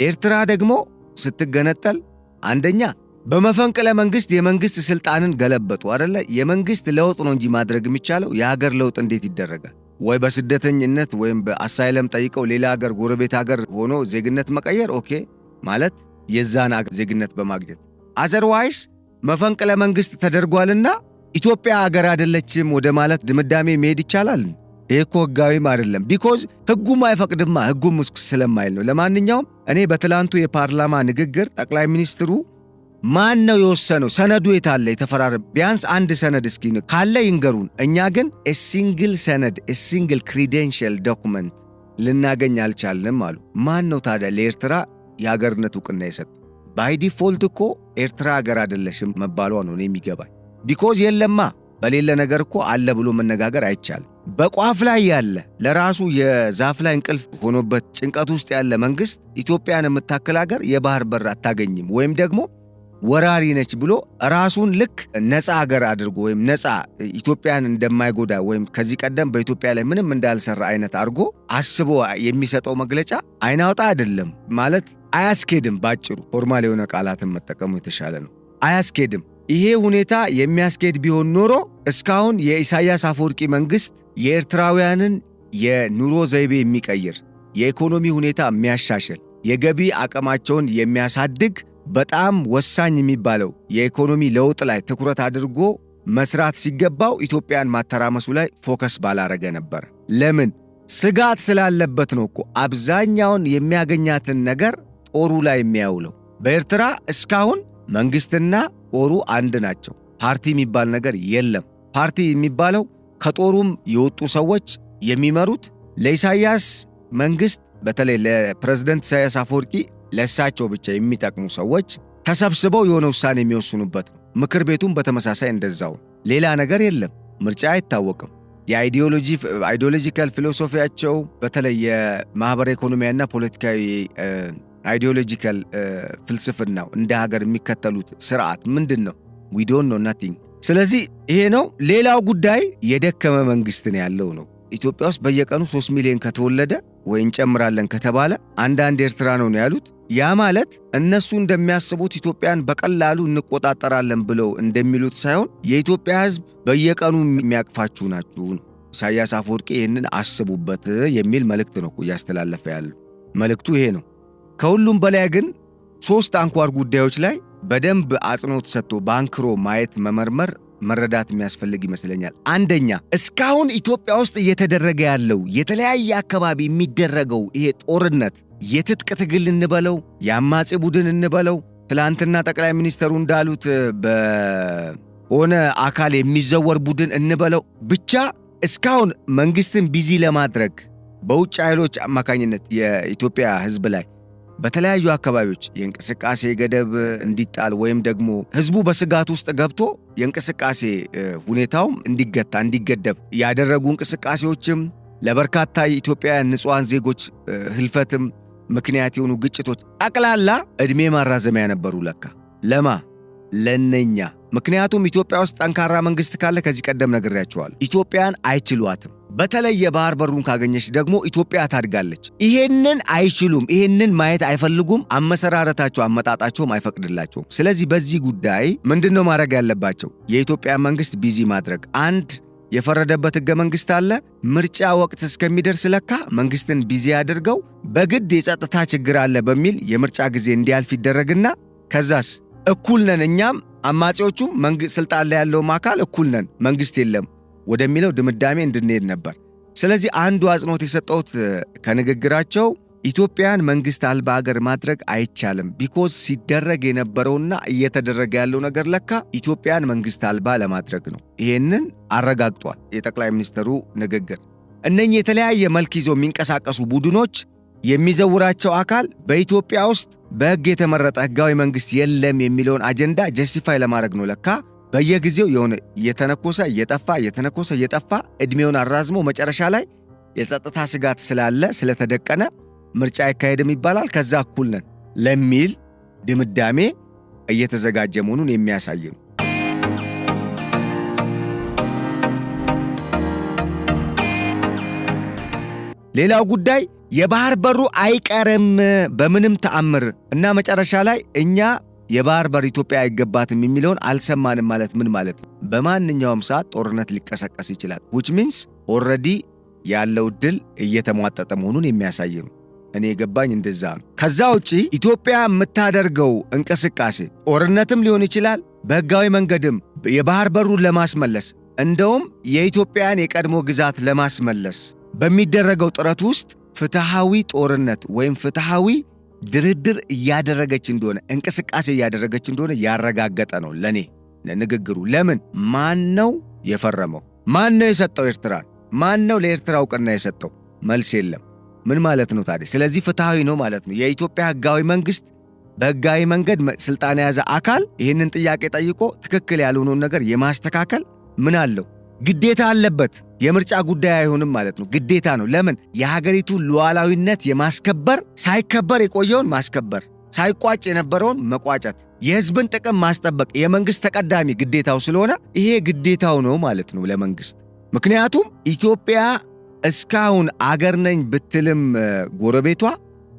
ኤርትራ ደግሞ ስትገነጠል አንደኛ በመፈንቅለ መንግስት የመንግስት ስልጣንን ገለበጡ አይደለ? የመንግስት ለውጥ ነው እንጂ ማድረግ የሚቻለው የሀገር ለውጥ እንዴት ይደረጋል? ወይ በስደተኝነት ወይም በአሳይለም ጠይቀው ሌላ ሀገር ጎረቤት ሀገር ሆኖ ዜግነት መቀየር ኦኬ ማለት የዛን ሀገር ዜግነት በማግኘት አዘርዋይስ መፈንቅለ መንግስት ተደርጓልና ኢትዮጵያ ሀገር አይደለችም ወደ ማለት ድምዳሜ መሄድ ይቻላል? ይሄ እኮ ህጋዊም አይደለም። ቢኮዝ ህጉም አይፈቅድማ፣ ህጉም ስለማይል ነው። ለማንኛውም እኔ በትላንቱ የፓርላማ ንግግር ጠቅላይ ሚኒስትሩ ማን ነው የወሰነው? ሰነዱ የታለ? የተፈራረመ ቢያንስ አንድ ሰነድ እስኪ ካለ ይንገሩን። እኛ ግን ሲንግል ሰነድ ሲንግል ክሬዴንሻል ዶኩመንት ልናገኝ አልቻልንም አሉ። ማን ነው ታዲያ ለኤርትራ የሀገርነት ዕውቅና የሰጠው? ባይ ዲፎልት እኮ ኤርትራ ሀገር አይደለሽም መባሏ ነው የሚገባኝ። ቢኮዝ የለማ በሌለ ነገር እኮ አለ ብሎ መነጋገር አይቻልም። በቋፍ ላይ ያለ ለራሱ የዛፍ ላይ እንቅልፍ ሆኖበት ጭንቀት ውስጥ ያለ መንግስት ኢትዮጵያን የምታክል ሀገር የባህር በር አታገኝም ወይም ደግሞ ወራሪ ነች ብሎ ራሱን ልክ ነፃ ሀገር አድርጎ ወይም ነፃ ኢትዮጵያን እንደማይጎዳ ወይም ከዚህ ቀደም በኢትዮጵያ ላይ ምንም እንዳልሰራ አይነት አድርጎ አስቦ የሚሰጠው መግለጫ አይናውጣ አይደለም ማለት አያስኬድም። ባጭሩ ፎርማል የሆነ ቃላትን መጠቀሙ የተሻለ ነው። አያስኬድም። ይሄ ሁኔታ የሚያስኬድ ቢሆን ኖሮ እስካሁን የኢሳያስ አፈወርቂ መንግስት የኤርትራውያንን የኑሮ ዘይቤ የሚቀይር የኢኮኖሚ ሁኔታ የሚያሻሽል የገቢ አቅማቸውን የሚያሳድግ በጣም ወሳኝ የሚባለው የኢኮኖሚ ለውጥ ላይ ትኩረት አድርጎ መስራት ሲገባው ኢትዮጵያን ማተራመሱ ላይ ፎከስ ባላረገ ነበር። ለምን? ስጋት ስላለበት ነው እኮ አብዛኛውን የሚያገኛትን ነገር ጦሩ ላይ የሚያውለው። በኤርትራ እስካሁን መንግስትና ጦሩ አንድ ናቸው። ፓርቲ የሚባል ነገር የለም። ፓርቲ የሚባለው ከጦሩም የወጡ ሰዎች የሚመሩት ለኢሳያስ መንግስት በተለይ ለፕሬዝዳንት ኢሳያስ አፈወርቂ ለእሳቸው ብቻ የሚጠቅሙ ሰዎች ተሰብስበው የሆነ ውሳኔ የሚወስኑበት ነው። ምክር ቤቱም በተመሳሳይ እንደዛው። ሌላ ነገር የለም። ምርጫ አይታወቅም። የአይዲዮሎጂካል ፊሎሶፊያቸው በተለይ የማህበረ ኢኮኖሚያና ፖለቲካዊ አይዲዮሎጂካል ፍልስፍናው እንደ ሀገር የሚከተሉት ስርዓት ምንድን ነው? we don't know nothing። ስለዚህ ይሄ ነው። ሌላው ጉዳይ የደከመ መንግስት ነው ያለው ነው። ኢትዮጵያ ውስጥ በየቀኑ 3 ሚሊዮን ከተወለደ ወይ እንጨምራለን ከተባለ አንዳንድ ኤርትራ ነው ያሉት። ያ ማለት እነሱ እንደሚያስቡት ኢትዮጵያን በቀላሉ እንቆጣጠራለን ብለው እንደሚሉት ሳይሆን የኢትዮጵያ ሕዝብ በየቀኑ የሚያቅፋችሁ ናችሁ ነው። ኢሳያስ አፈወርቂ ይህንን አስቡበት የሚል መልእክት ነው እያስተላለፈ ያለው። መልእክቱ ይሄ ነው። ከሁሉም በላይ ግን 3 አንኳር ጉዳዮች ላይ በደንብ አጽንኦት ሰጥቶ ባንክሮ ማየት መመርመር መረዳት የሚያስፈልግ ይመስለኛል። አንደኛ፣ እስካሁን ኢትዮጵያ ውስጥ እየተደረገ ያለው የተለያየ አካባቢ የሚደረገው ይሄ ጦርነት የትጥቅ ትግል እንበለው የአማጺ ቡድን እንበለው ትላንትና ጠቅላይ ሚኒስተሩ እንዳሉት በሆነ አካል የሚዘወር ቡድን እንበለው ብቻ እስካሁን መንግስትን ቢዚ ለማድረግ በውጭ ኃይሎች አማካኝነት የኢትዮጵያ ሕዝብ ላይ በተለያዩ አካባቢዎች የእንቅስቃሴ ገደብ እንዲጣል ወይም ደግሞ ህዝቡ በስጋት ውስጥ ገብቶ የእንቅስቃሴ ሁኔታውም እንዲገደብ ያደረጉ እንቅስቃሴዎችም ለበርካታ የኢትዮጵያውያን ንጹሃን ዜጎች ህልፈትም ምክንያት የሆኑ ግጭቶች ጠቅላላ ዕድሜ ማራዘሚያ ነበሩ ለካ ለነኛ። ምክንያቱም ኢትዮጵያ ውስጥ ጠንካራ መንግስት ካለ ከዚህ ቀደም ነግሬያቸዋለሁ፣ ኢትዮጵያን አይችሏትም። በተለይ የባህር በሩን ካገኘች ደግሞ ኢትዮጵያ ታድጋለች። ይሄንን አይችሉም። ይሄንን ማየት አይፈልጉም። አመሰራረታቸው አመጣጣቸውም አይፈቅድላቸውም። ስለዚህ በዚህ ጉዳይ ምንድነው ማድረግ ያለባቸው? የኢትዮጵያ መንግስት ቢዚ ማድረግ። አንድ የፈረደበት ህገ መንግስት አለ። ምርጫ ወቅት እስከሚደርስ ለካ መንግስትን ቢዚ አድርገው በግድ የጸጥታ ችግር አለ በሚል የምርጫ ጊዜ እንዲያልፍ ይደረግና ከዛስ እኩል ነን እኛም አማጺዎቹም ስልጣን ላይ ያለውም አካል እኩል ነን መንግስት የለም ወደሚለው ድምዳሜ እንድንሄድ ነበር። ስለዚህ አንዱ አጽንኦት የሰጠሁት ከንግግራቸው ኢትዮጵያን መንግስት አልባ ሀገር ማድረግ አይቻልም። ቢኮዝ ሲደረግ የነበረውና እየተደረገ ያለው ነገር ለካ ኢትዮጵያን መንግስት አልባ ለማድረግ ነው። ይሄንን አረጋግጧል የጠቅላይ ሚኒስትሩ ንግግር። እነኚህ የተለያየ መልክ ይዘው የሚንቀሳቀሱ ቡድኖች የሚዘውራቸው አካል በኢትዮጵያ ውስጥ በህግ የተመረጠ ህጋዊ መንግስት የለም የሚለውን አጀንዳ ጀስቲፋይ ለማድረግ ነው ለካ በየጊዜው የሆነ እየተነኮሰ እየጠፋ እድሜውን አራዝሞ መጨረሻ ላይ የጸጥታ ስጋት ስላለ ስለተደቀነ ምርጫ አይካሄድም ይባላል። ከዛ እኩል ነን ለሚል ድምዳሜ እየተዘጋጀ መሆኑን የሚያሳይ ነው። ሌላው ጉዳይ የባህር በሩ አይቀርም በምንም ተአምር እና መጨረሻ ላይ እኛ የባህር በር ኢትዮጵያ አይገባትም የሚለውን አልሰማንም ማለት ምን ማለት ነው? በማንኛውም ሰዓት ጦርነት ሊቀሰቀስ ይችላል። which means already ያለው ድል እየተሟጠጠ መሆኑን የሚያሳይ ነው። እኔ የገባኝ እንደዛ ነው። ከዛ ውጪ ኢትዮጵያ የምታደርገው እንቅስቃሴ ጦርነትም ሊሆን ይችላል፣ በህጋዊ መንገድም የባህር በሩን ለማስመለስ እንደውም የኢትዮጵያን የቀድሞ ግዛት ለማስመለስ በሚደረገው ጥረት ውስጥ ፍትሃዊ ጦርነት ወይም ፍትሃዊ ድርድር እያደረገች እንደሆነ እንቅስቃሴ እያደረገች እንደሆነ ያረጋገጠ ነው ለኔ ንግግሩ። ለምን? ማን ነው የፈረመው? ማን ነው የሰጠው ኤርትራን? ማን ነው ለኤርትራ እውቅና የሰጠው? መልስ የለም። ምን ማለት ነው ታዲያ? ስለዚህ ፍትሃዊ ነው ማለት ነው። የኢትዮጵያ ህጋዊ መንግስት በህጋዊ መንገድ ስልጣን የያዘ አካል ይህንን ጥያቄ ጠይቆ ትክክል ያልሆነውን ነገር የማስተካከል ምን አለው? ግዴታ አለበት። የምርጫ ጉዳይ አይሆንም ማለት ነው። ግዴታ ነው። ለምን? የሀገሪቱ ሉዓላዊነት የማስከበር ሳይከበር የቆየውን ማስከበር ሳይቋጭ የነበረውን መቋጨት፣ የህዝብን ጥቅም ማስጠበቅ የመንግስት ተቀዳሚ ግዴታው ስለሆነ ይሄ ግዴታው ነው ማለት ነው ለመንግስት። ምክንያቱም ኢትዮጵያ እስካሁን አገር ነኝ ብትልም ጎረቤቷ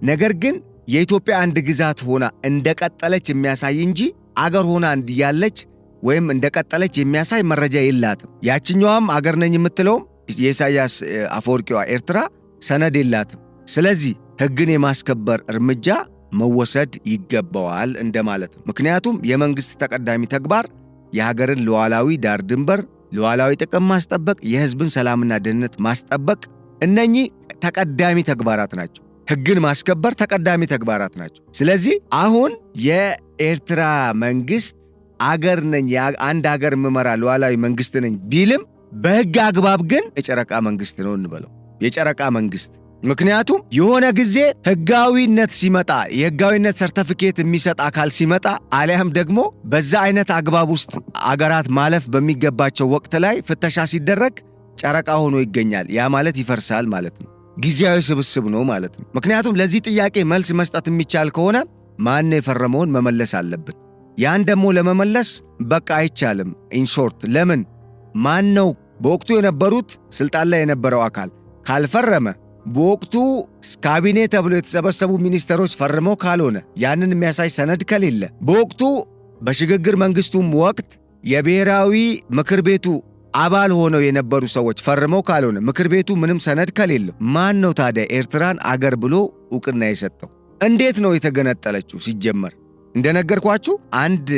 ነገር ግን የኢትዮጵያ አንድ ግዛት ሆና እንደቀጠለች የሚያሳይ እንጂ አገር ሆና እንዲያለች ወይም እንደቀጠለች የሚያሳይ መረጃ የላትም። ያችኛዋም አገር ነኝ የምትለውም የኢሳያስ አፈወርቂዋ ኤርትራ ሰነድ የላትም። ስለዚህ ህግን የማስከበር እርምጃ መወሰድ ይገባዋል እንደማለት ነው። ምክንያቱም የመንግስት ተቀዳሚ ተግባር የሀገርን ሉዓላዊ ዳር ድንበር፣ ሉዓላዊ ጥቅም ማስጠበቅ፣ የህዝብን ሰላምና ደህንነት ማስጠበቅ እነኚህ ተቀዳሚ ተግባራት ናቸው። ህግን ማስከበር ተቀዳሚ ተግባራት ናቸው። ስለዚህ አሁን የኤርትራ መንግስት አገር ነኝ አንድ አገር ምመራ ሉዓላዊ መንግስት ነኝ ቢልም በህግ አግባብ ግን የጨረቃ መንግስት ነው እንበለው፣ የጨረቃ መንግስት። ምክንያቱም የሆነ ጊዜ ህጋዊነት ሲመጣ የህጋዊነት ሰርተፊኬት የሚሰጥ አካል ሲመጣ አሊያም ደግሞ በዛ አይነት አግባብ ውስጥ አገራት ማለፍ በሚገባቸው ወቅት ላይ ፍተሻ ሲደረግ ጨረቃ ሆኖ ይገኛል። ያ ማለት ይፈርሳል ማለት ነው። ጊዜያዊ ስብስብ ነው ማለት ነው። ምክንያቱም ለዚህ ጥያቄ መልስ መስጠት የሚቻል ከሆነ ማን የፈረመውን መመለስ አለብን። ያን ደግሞ ለመመለስ በቃ አይቻልም። ኢንሾርት ለምን ማን ነው በወቅቱ የነበሩት ስልጣን ላይ የነበረው አካል ካልፈረመ፣ በወቅቱ ካቢኔ ተብሎ የተሰበሰቡ ሚኒስተሮች ፈርመው ካልሆነ፣ ያንን የሚያሳይ ሰነድ ከሌለ፣ በወቅቱ በሽግግር መንግስቱም ወቅት የብሔራዊ ምክር ቤቱ አባል ሆነው የነበሩ ሰዎች ፈርመው ካልሆነ፣ ምክር ቤቱ ምንም ሰነድ ከሌለው ማን ነው ታዲያ ኤርትራን አገር ብሎ ዕውቅና የሰጠው? እንዴት ነው የተገነጠለችው? ሲጀመር እንደነገርኳችሁ አንድ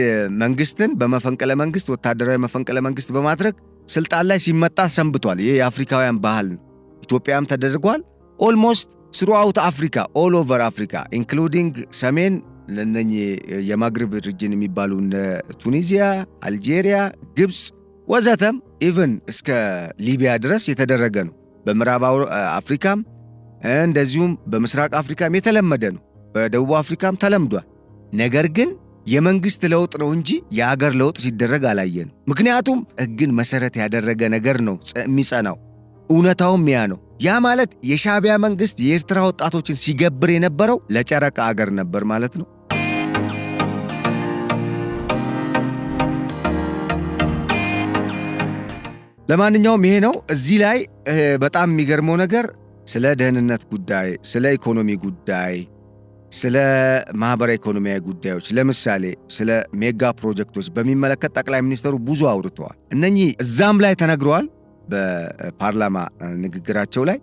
መንግስትን በመፈንቅለ መንግስት ወታደራዊ መፈንቅለ መንግስት በማድረግ ስልጣን ላይ ሲመጣ ሰንብቷል። ይህ የአፍሪካውያን ባህል ነው። ኢትዮጵያም ተደርጓል። ኦልሞስት ስሩአውት አፍሪካ ኦል ኦቨር አፍሪካ ኢንክሉዲንግ ሰሜን ለነኚህ የማግሪብ ሪጅን የሚባሉ እንደ ቱኒዚያ፣ አልጄሪያ፣ ግብፅ ወዘተም ኢቭን እስከ ሊቢያ ድረስ የተደረገ ነው። በምዕራብ አፍሪካም እንደዚሁም በምስራቅ አፍሪካም የተለመደ ነው። በደቡብ አፍሪካም ተለምዷል። ነገር ግን የመንግስት ለውጥ ነው እንጂ የአገር ለውጥ ሲደረግ አላየን። ምክንያቱም ሕግን መሰረት ያደረገ ነገር ነው የሚጸናው። እውነታውም ያ ነው። ያ ማለት የሻዕቢያ መንግስት የኤርትራ ወጣቶችን ሲገብር የነበረው ለጨረቃ አገር ነበር ማለት ነው። ለማንኛውም ይሄ ነው። እዚህ ላይ በጣም የሚገርመው ነገር ስለ ደህንነት ጉዳይ፣ ስለ ኢኮኖሚ ጉዳይ፣ ስለ ማህበራዊ ኢኮኖሚያዊ ጉዳዮች ለምሳሌ ስለ ሜጋ ፕሮጀክቶች በሚመለከት ጠቅላይ ሚኒስትሩ ብዙ አውርተዋል። እነኚህ እዛም ላይ ተነግረዋል በፓርላማ ንግግራቸው ላይ።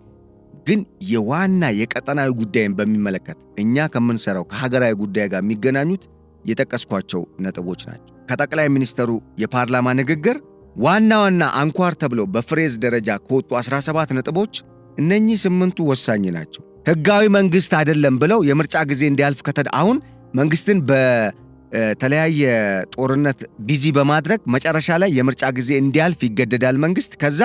ግን የዋና የቀጠናዊ ጉዳይን በሚመለከት እኛ ከምንሰራው ከሀገራዊ ጉዳይ ጋር የሚገናኙት የጠቀስኳቸው ነጥቦች ናቸው። ከጠቅላይ ሚኒስትሩ የፓርላማ ንግግር ዋና ዋና አንኳር ተብለው በፍሬዝ ደረጃ ከወጡ 17 ነጥቦች እነኚህ 8ቱ ወሳኝ ናቸው። ህጋዊ መንግስት አይደለም ብለው የምርጫ ጊዜ እንዲያልፍ አሁን መንግስትን በተለያየ ጦርነት ቢዚ በማድረግ መጨረሻ ላይ የምርጫ ጊዜ እንዲያልፍ ይገደዳል መንግስት። ከዛ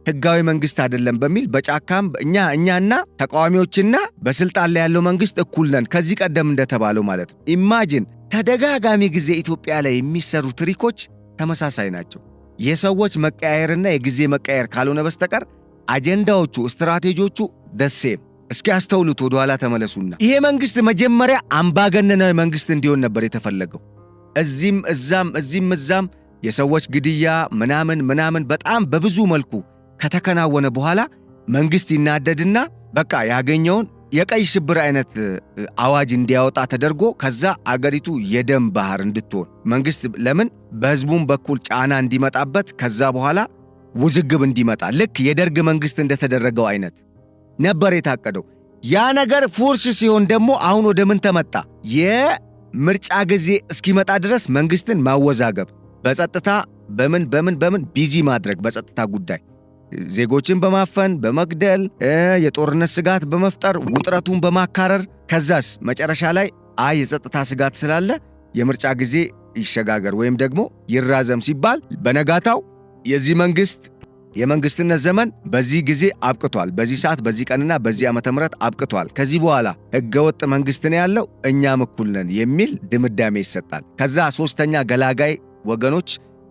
ህጋዊ መንግስት አይደለም በሚል በጫካም እኛና ተቃዋሚዎችና በስልጣን ላይ ያለው መንግስት እኩል ነን፣ ከዚህ ቀደም እንደተባለው ማለት ነው። ኢማጂን ተደጋጋሚ ጊዜ ኢትዮጵያ ላይ የሚሰሩ ትሪኮች ተመሳሳይ ናቸው። የሰዎች መቀያየርና የጊዜ መቀያየር ካልሆነ በስተቀር አጀንዳዎቹ፣ ስትራቴጂዎቹ ደሴም። እስኪ አስተውሉት፣ ወደ ኋላ ተመለሱና ይሄ መንግስት መጀመሪያ አምባገነናዊ መንግስት እንዲሆን ነበር የተፈለገው። እዚህም እዛም የሰዎች ግድያ ምናምን በጣም በብዙ መልኩ ከተከናወነ በኋላ መንግስት ይናደድና በቃ ያገኘውን የቀይ ሽብር አይነት አዋጅ እንዲያወጣ ተደርጎ ከዛ አገሪቱ የደም ባህር እንድትሆን መንግስት ለምን በህዝቡም በኩል ጫና እንዲመጣበት ከዛ በኋላ ውዝግብ እንዲመጣ ልክ የደርግ መንግስት እንደተደረገው አይነት ነበር የታቀደው። ያ ነገር ፉርሽ ሲሆን ደግሞ አሁን ወደ ምን ተመጣ? የምርጫ ጊዜ እስኪመጣ ድረስ መንግስትን ማወዛገብ፣ በጸጥታ በምን ቢዚ ማድረግ፣ በጸጥታ ጉዳይ ዜጎችን በማፈን በመግደል የጦርነት ስጋት በመፍጠር ውጥረቱን በማካረር ከዛስ መጨረሻ ላይ የጸጥታ ስጋት ስላለ የምርጫ ጊዜ ይሸጋገር ወይም ደግሞ ይራዘም ሲባል በነጋታው የዚህ መንግስት የመንግስትነት ዘመን በዚህ ጊዜ አብቅቷል፣ በዚህ ሰዓት በዚህ ቀንና በዚህ ዓመተ ምህረት አብቅቷል፣ ከዚህ በኋላ ህገወጥ መንግስት ነው ያለው፣ እኛም እኩል ነን የሚል ድምዳሜ ይሰጣል። ከዛ ሶስተኛ ገላጋይ ወገኖች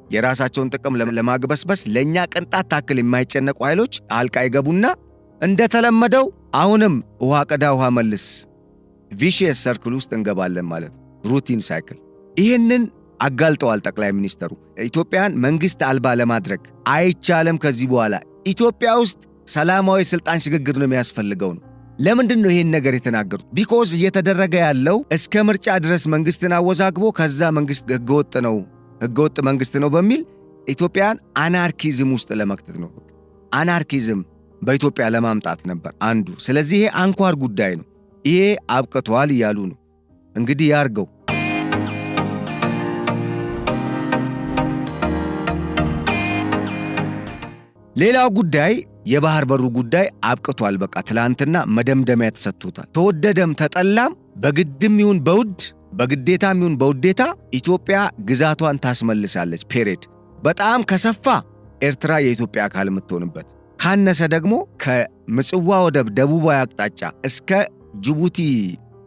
የራሳቸውን ጥቅም ለማግበስበስ ለኛ ቅንጣት ታክል የማይጨነቁ ኃይሎች አልቃ ይገቡና እንደተለመደው አሁንም ውሃ ቀዳ ውሃ መልስ ቪሺየስ ሰርክል ውስጥ እንገባለን ማለት ነው። ሩቲን ሳይክል። ይህንን አጋልጠዋል ጠቅላይ ሚኒስተሩ። ኢትዮጵያን መንግስት አልባ ለማድረግ አይቻልም ከዚህ በኋላ ኢትዮጵያ ውስጥ ሰላማዊ ስልጣን ሽግግር ነው የሚያስፈልገው ነው። ለምንድን ነው ይህን ነገር የተናገሩት? ቢኮዝ እየተደረገ ያለው እስከ ምርጫ ድረስ መንግስትን አወዛግቦ ከዛ መንግስት ህገወጥ መንግስት ነው በሚል ኢትዮጵያን አናርኪዝም ውስጥ ለመክተት ነው። አናርኪዝም በኢትዮጵያ ለማምጣት ነበር አንዱ። ስለዚህ ይሄ አንኳር ጉዳይ ነው። ይሄ አብቅቷል እያሉ ነው። እንግዲህ ያርገው። ሌላው ጉዳይ የባህር በሩ ጉዳይ አብቅቷል። በቃ ትላንትና መደምደሚያ ተሰጥቶታል። ተወደደም ተጠላም በግድም ይሁን በውድ በግዴታም ይሁን በውዴታ ኢትዮጵያ ግዛቷን ታስመልሳለች። ፔሬድ። በጣም ከሰፋ ኤርትራ የኢትዮጵያ አካል የምትሆንበት፣ ካነሰ ደግሞ ከምጽዋ ወደብ ደቡባዊ አቅጣጫ እስከ ጅቡቲ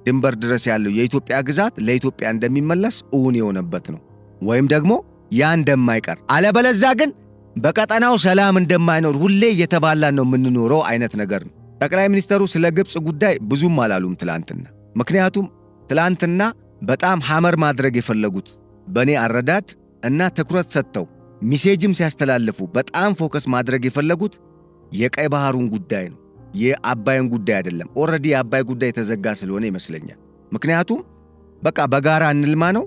ድንበር ድረስ ያለው የኢትዮጵያ ግዛት ለኢትዮጵያ እንደሚመለስ እውን የሆነበት ነው። ወይም ደግሞ ያ እንደማይቀር፣ አለበለዛ ግን በቀጠናው ሰላም እንደማይኖር ሁሌ እየተባላን ነው የምንኖረው አይነት ነገር ነው። ጠቅላይ ሚኒስተሩ ስለ ግብፅ ጉዳይ ብዙም አላሉም ትላንትና። ምክንያቱም ትላንትና በጣም ሐመር ማድረግ የፈለጉት በእኔ አረዳድ እና ትኩረት ሰጥተው ሚሴጅም ሲያስተላልፉ በጣም ፎከስ ማድረግ የፈለጉት የቀይ ባህሩን ጉዳይ ነው፣ የአባይን ጉዳይ አይደለም። ኦልሬዲ የአባይ ጉዳይ የተዘጋ ስለሆነ ይመስለኛል። ምክንያቱም በቃ በጋራ እንልማ ነው።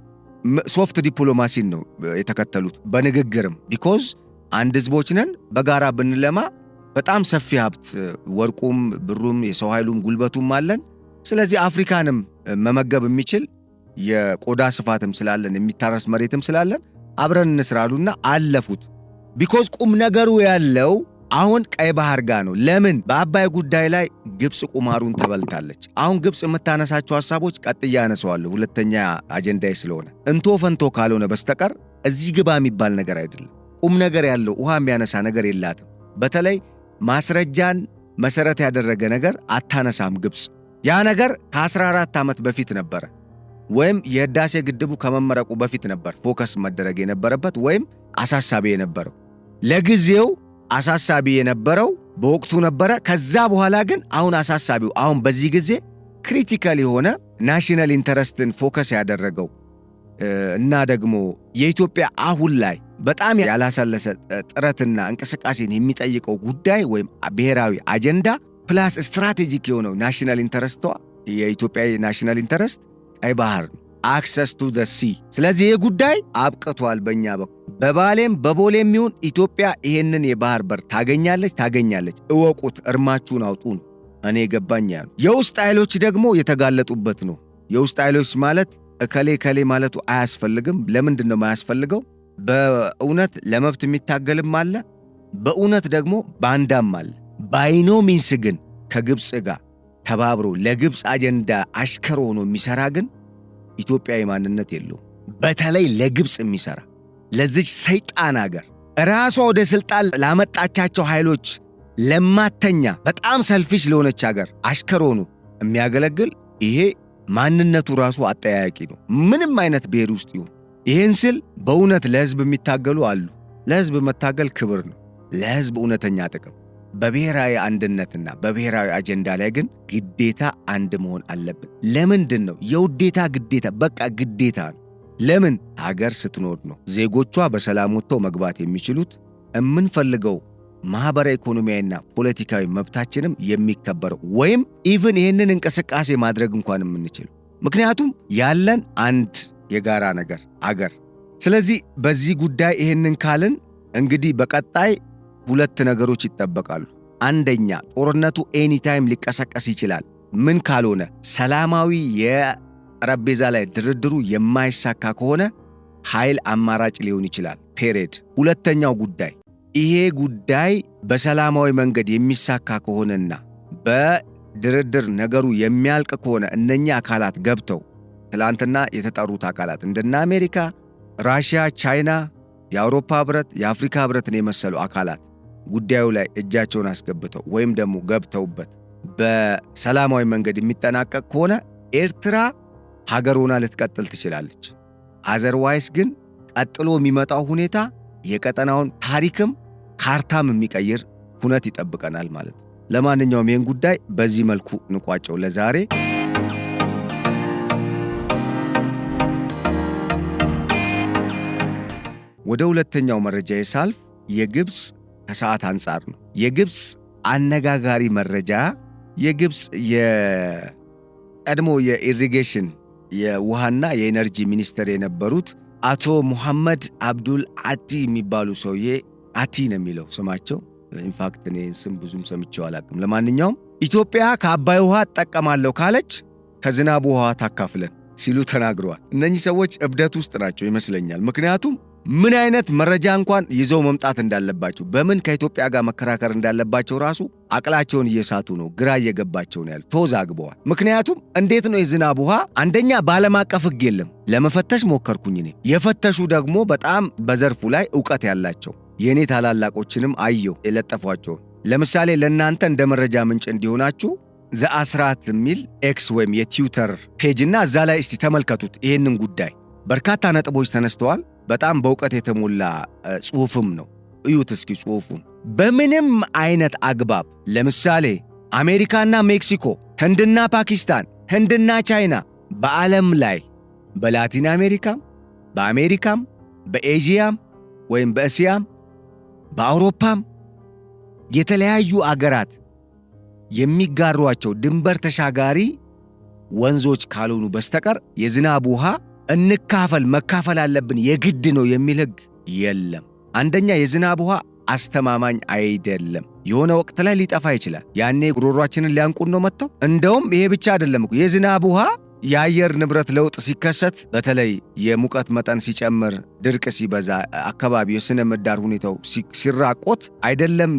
ሶፍት ዲፕሎማሲን ነው የተከተሉት በንግግርም። ቢኮዝ አንድ ህዝቦች ነን፣ በጋራ ብንለማ በጣም ሰፊ ሀብት ወርቁም፣ ብሩም፣ የሰው ኃይሉም ጉልበቱም አለን። ስለዚህ አፍሪካንም መመገብ የሚችል የቆዳ ስፋትም ስላለን የሚታረስ መሬትም ስላለን አብረን እንስራሉና አለፉት። ቢኮዝ ቁም ነገሩ ያለው አሁን ቀይ ባህር ጋር ነው። ለምን? በአባይ ጉዳይ ላይ ግብፅ ቁማሩን ተበልታለች። አሁን ግብፅ የምታነሳቸው ሐሳቦች ቀጥያ ያነሰዋለሁ፣ ሁለተኛ አጀንዳይ ስለሆነ እንቶ ፈንቶ ካልሆነ በስተቀር እዚህ ግባ የሚባል ነገር አይደለም። ቁም ነገር ያለው ውሃ የሚያነሳ ነገር የላትም። በተለይ ማስረጃን መሰረት ያደረገ ነገር አታነሳም ግብፅ። ያ ነገር ከ14 ዓመት በፊት ነበረ፣ ወይም የህዳሴ ግድቡ ከመመረቁ በፊት ነበር ፎከስ መደረግ የነበረበት ወይም አሳሳቢ የነበረው። ለጊዜው አሳሳቢ የነበረው በወቅቱ ነበረ። ከዛ በኋላ ግን አሁን አሳሳቢው አሁን በዚህ ጊዜ ክሪቲካል የሆነ ናሽናል ኢንተረስትን ፎከስ ያደረገው እና ደግሞ የኢትዮጵያ አሁን ላይ በጣም ያላሰለሰ ጥረትና እንቅስቃሴን የሚጠይቀው ጉዳይ ወይም ብሔራዊ አጀንዳ ፕላስ ስትራቴጂክ የሆነው ናሽናል ኢንተረስቷ የኢትዮጵያ ናሽናል ኢንተረስት ቀይ ባህር ነው፣ አክሰስ ቱ ደ ሲ። ስለዚህ ይህ ጉዳይ አብቅቷል። በእኛ በኩል በባሌም በቦሌም ይሁን ኢትዮጵያ ይሄንን የባህር በር ታገኛለች። እወቁት፣ እርማችሁን አውጡ ነው እኔ ገባኝ ያሉ። የውስጥ ኃይሎች ደግሞ የተጋለጡበት ነው። የውስጥ ኃይሎች ማለት ከሌ ማለቱ አያስፈልግም። ለምንድን ነው የማያስፈልገው? በእውነት ለመብት የሚታገልም አለ፣ በእውነት ደግሞ ባንዳም አለ። ባይኖ ሚንስ ግን ከግብፅ ጋር ተባብሮ ለግብፅ አጀንዳ አሽከር ሆኖ የሚሰራ ግን ኢትዮጵያዊ ማንነት የለውም። በተለይ ለግብፅ የሚሰራ ለዚች ሰይጣን አገር ራሷ ወደ ስልጣን ላመጣቻቸው ኃይሎች ለማተኛ በጣም ሰልፊሽ ለሆነች አገር አሽከር ሆኖ የሚያገለግል ይሄ ማንነቱ ራሱ አጠያያቂ ነው፣ ምንም አይነት ብሔር ውስጥ ይሁን። ይህን ስል በእውነት ለህዝብ የሚታገሉ አሉ። ለህዝብ መታገል ክብር ነው፣ ለህዝብ እውነተኛ ጥቅም። በብሔራዊ አንድነትና በብሔራዊ አጀንዳ ላይ ግን ግዴታ አንድ መሆን አለብን። ለምንድን ነው የውዴታ ግዴታ? በቃ ግዴታ ነው። ለምን? ሀገር ስትኖር ነው ዜጎቿ በሰላም ወጥተው መግባት የሚችሉት፣ የምንፈልገው ማህበራዊ ኢኮኖሚያዊና ፖለቲካዊ መብታችንም የሚከበረው ወይም ኢቭን ይህንን እንቅስቃሴ ማድረግ እንኳን የምንችለው። ምክንያቱም ያለን አንድ የጋራ ነገር አገር። ስለዚህ በዚህ ጉዳይ ይህንን ካልን እንግዲህ በቀጣይ ሁለት ነገሮች ይጠበቃሉ። አንደኛ ጦርነቱ ኤኒታይም ሊቀሰቀስ ይችላል። ምን ካልሆነ ሰላማዊ የጠረጴዛ ላይ ድርድሩ የማይሳካ ከሆነ ኃይል አማራጭ ሊሆን ይችላል። ፔሬድ። ሁለተኛው ጉዳይ ይሄ ጉዳይ በሰላማዊ መንገድ የሚሳካ ከሆነና በድርድር ነገሩ የሚያልቅ ከሆነ እነኛ አካላት ገብተው ትላንትና የተጠሩት አካላት እንደና አሜሪካ፣ ራሽያ፣ ቻይና፣ የአውሮፓ ህብረት፣ የአፍሪካ ህብረትን የመሰሉ አካላት ጉዳዩ ላይ እጃቸውን አስገብተው ወይም ደግሞ ገብተውበት በሰላማዊ መንገድ የሚጠናቀቅ ከሆነ ኤርትራ ሀገር ሆና ልትቀጥል ትችላለች። አዘርዋይስ ግን ቀጥሎ የሚመጣው ሁኔታ የቀጠናውን ታሪክም ካርታም የሚቀይር ሁነት ይጠብቀናል ማለት ነው። ለማንኛውም ይህን ጉዳይ በዚህ መልኩ እንቋጨው ለዛሬ። ወደ ሁለተኛው መረጃ የሳልፍ የግብፅ ከሰዓት አንጻር ነው። የግብፅ አነጋጋሪ መረጃ የግብፅ የቀድሞ የኢሪጌሽን የውሃና የኤነርጂ ሚኒስትር የነበሩት አቶ ሙሐመድ አብዱል አቲ የሚባሉ ሰውዬ አቲ ነው የሚለው ስማቸው። ኢንፋክት እኔ ስም ብዙም ሰምቼው አላቅም። ለማንኛውም ኢትዮጵያ ከአባይ ውሃ እጠቀማለሁ ካለች ከዝናብ ውሃ ታካፍለን ሲሉ ተናግረዋል። እነኚህ ሰዎች እብደት ውስጥ ናቸው ይመስለኛል። ምክንያቱም ምን አይነት መረጃ እንኳን ይዘው መምጣት እንዳለባቸው፣ በምን ከኢትዮጵያ ጋር መከራከር እንዳለባቸው ራሱ አቅላቸውን እየሳቱ ነው፣ ግራ እየገባቸው ነው ያሉት። ተወዛግበዋል። ምክንያቱም እንዴት ነው የዝናብ ውሃ አንደኛ በዓለም አቀፍ ሕግ የለም። ለመፈተሽ ሞከርኩኝ እኔ። የፈተሹ ደግሞ በጣም በዘርፉ ላይ ዕውቀት ያላቸው የእኔ ታላላቆችንም አየሁ የለጠፏቸውን። ለምሳሌ ለእናንተ እንደ መረጃ ምንጭ እንዲሆናችሁ ዘአስራት የሚል ኤክስ ወይም የትዊተር ፔጅና እዛ ላይ እስቲ ተመልከቱት። ይህንን ጉዳይ በርካታ ነጥቦች ተነስተዋል። በጣም በእውቀት የተሞላ ጽሑፍም ነው። እዩት እስኪ ጽሑፉን። በምንም አይነት አግባብ ለምሳሌ አሜሪካና ሜክሲኮ፣ ህንድና ፓኪስታን፣ ህንድና ቻይና በዓለም ላይ በላቲን አሜሪካም፣ በአሜሪካም፣ በኤዥያም ወይም በእስያም፣ በአውሮፓም የተለያዩ አገራት የሚጋሯቸው ድንበር ተሻጋሪ ወንዞች ካልሆኑ በስተቀር የዝናብ ውሃ እንካፈል መካፈል አለብን የግድ ነው የሚል ሕግ የለም። አንደኛ የዝናብ ውሃ አስተማማኝ አይደለም። የሆነ ወቅት ላይ ሊጠፋ ይችላል። ያኔ ጉሮሯችንን ሊያንቁን ነው መጥተው። እንደውም ይሄ ብቻ አይደለም እኮ የዝናብ ውሃ የአየር ንብረት ለውጥ ሲከሰት፣ በተለይ የሙቀት መጠን ሲጨምር፣ ድርቅ ሲበዛ፣ አካባቢው የሥነ ምህዳር ሁኔታው ሲራቆት አይደለም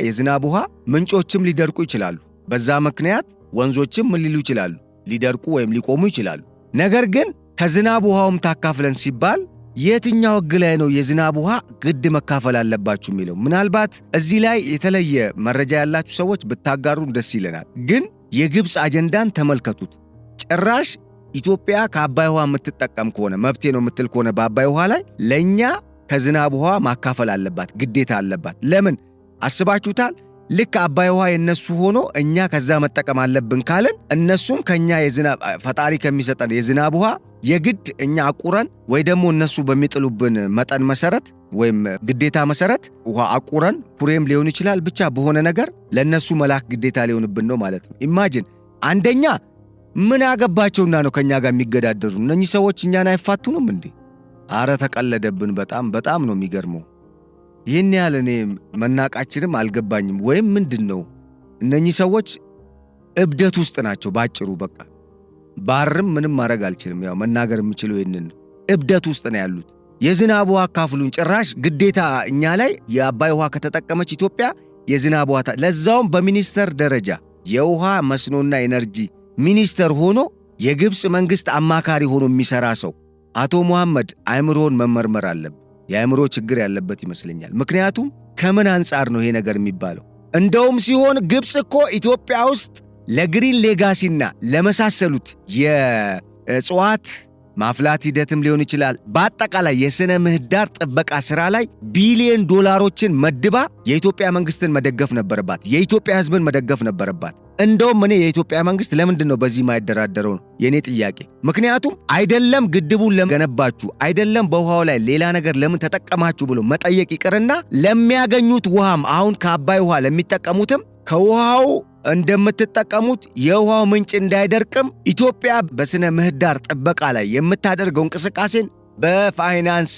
የዝናብ ውሃ ምንጮችም ሊደርቁ ይችላሉ። በዛ ምክንያት ወንዞችም ምን ሊሉ ይችላሉ? ሊደርቁ ወይም ሊቆሙ ይችላሉ። ነገር ግን ከዝናብ ውሃውም ታካፍለን ሲባል የትኛው ሕግ ላይ ነው የዝናብ ውሃ ግድ መካፈል አለባችሁ የሚለው? ምናልባት እዚህ ላይ የተለየ መረጃ ያላችሁ ሰዎች ብታጋሩን ደስ ይለናል። ግን የግብፅ አጀንዳን ተመልከቱት። ጭራሽ ኢትዮጵያ ከአባይ ውሃ የምትጠቀም ከሆነ መብቴ ነው የምትል ከሆነ በአባይ ውሃ ላይ ለእኛ ከዝናብ ውሃ ማካፈል አለባት፣ ግዴታ አለባት። ለምን አስባችሁታል? ልክ አባይ ውሃ የነሱ ሆኖ እኛ ከዛ መጠቀም አለብን ካልን እነሱም ከኛ ፈጣሪ ከሚሰጠን የዝናብ ውሃ የግድ እኛ አቁረን ወይ ደግሞ እነሱ በሚጥሉብን መጠን መሰረት ወይም ግዴታ መሰረት ውሃ አቁረን ኩሬም ሊሆን ይችላል ብቻ በሆነ ነገር ለነሱ መላክ ግዴታ ሊሆንብን ነው ማለት ነው። ኢማጂን። አንደኛ ምን አገባቸውና ነው ከኛ ጋር የሚገዳደሩ? እነኚህ ሰዎች እኛን አይፋቱንም እንዴ? አረ ተቀለደብን። በጣም ነው የሚገርመው። ይህን ያህል እኔ መናቃችንም አልገባኝም። ወይም ምንድን ነው እነኚህ ሰዎች እብደት ውስጥ ናቸው ባጭሩ። በቃ ባርም ምንም ማድረግ አልችልም። ያው መናገር የምችለው ይህንን ነው። እብደት ውስጥ ነው ያሉት። የዝናብ ውሃ አካፍሉን፣ ጭራሽ ግዴታ እኛ ላይ የአባይ ውሃ ከተጠቀመች ኢትዮጵያ የዝናብ ውሃ ለዛውም በሚኒስተር ደረጃ የውሃ መስኖና ኤነርጂ ሚኒስተር ሆኖ የግብፅ መንግሥት አማካሪ ሆኖ የሚሠራ ሰው አቶ ሙሐመድ አእምሮን መመርመር አለበት። የአእምሮ ችግር ያለበት ይመስለኛል። ምክንያቱም ከምን አንጻር ነው ይሄ ነገር የሚባለው? እንደውም ሲሆን ግብፅ እኮ ኢትዮጵያ ውስጥ ለግሪን ሌጋሲና ለመሳሰሉት የእጽዋት ማፍላት ሂደትም ሊሆን ይችላል፣ በአጠቃላይ የሥነ ምህዳር ጥበቃ ሥራ ላይ ቢሊዮን ዶላሮችን መድባ የኢትዮጵያ መንግሥትን መደገፍ ነበረባት፣ የኢትዮጵያ ሕዝብን መደገፍ ነበረባት። እንደውም እኔ የኢትዮጵያ መንግሥት ለምንድን ነው በዚህ ማይደራደረው ነው የኔ ጥያቄ። ምክንያቱም አይደለም ግድቡን ለገነባችሁ አይደለም በውሃው ላይ ሌላ ነገር ለምን ተጠቀማችሁ ብሎ መጠየቅ ይቅርና ለሚያገኙት ውሃም አሁን ከአባይ ውሃ ለሚጠቀሙትም ከውሃው እንደምትጠቀሙት የውሃው ምንጭ እንዳይደርቅም ኢትዮጵያ በሥነ ምህዳር ጥበቃ ላይ የምታደርገው እንቅስቃሴን በፋይናንስ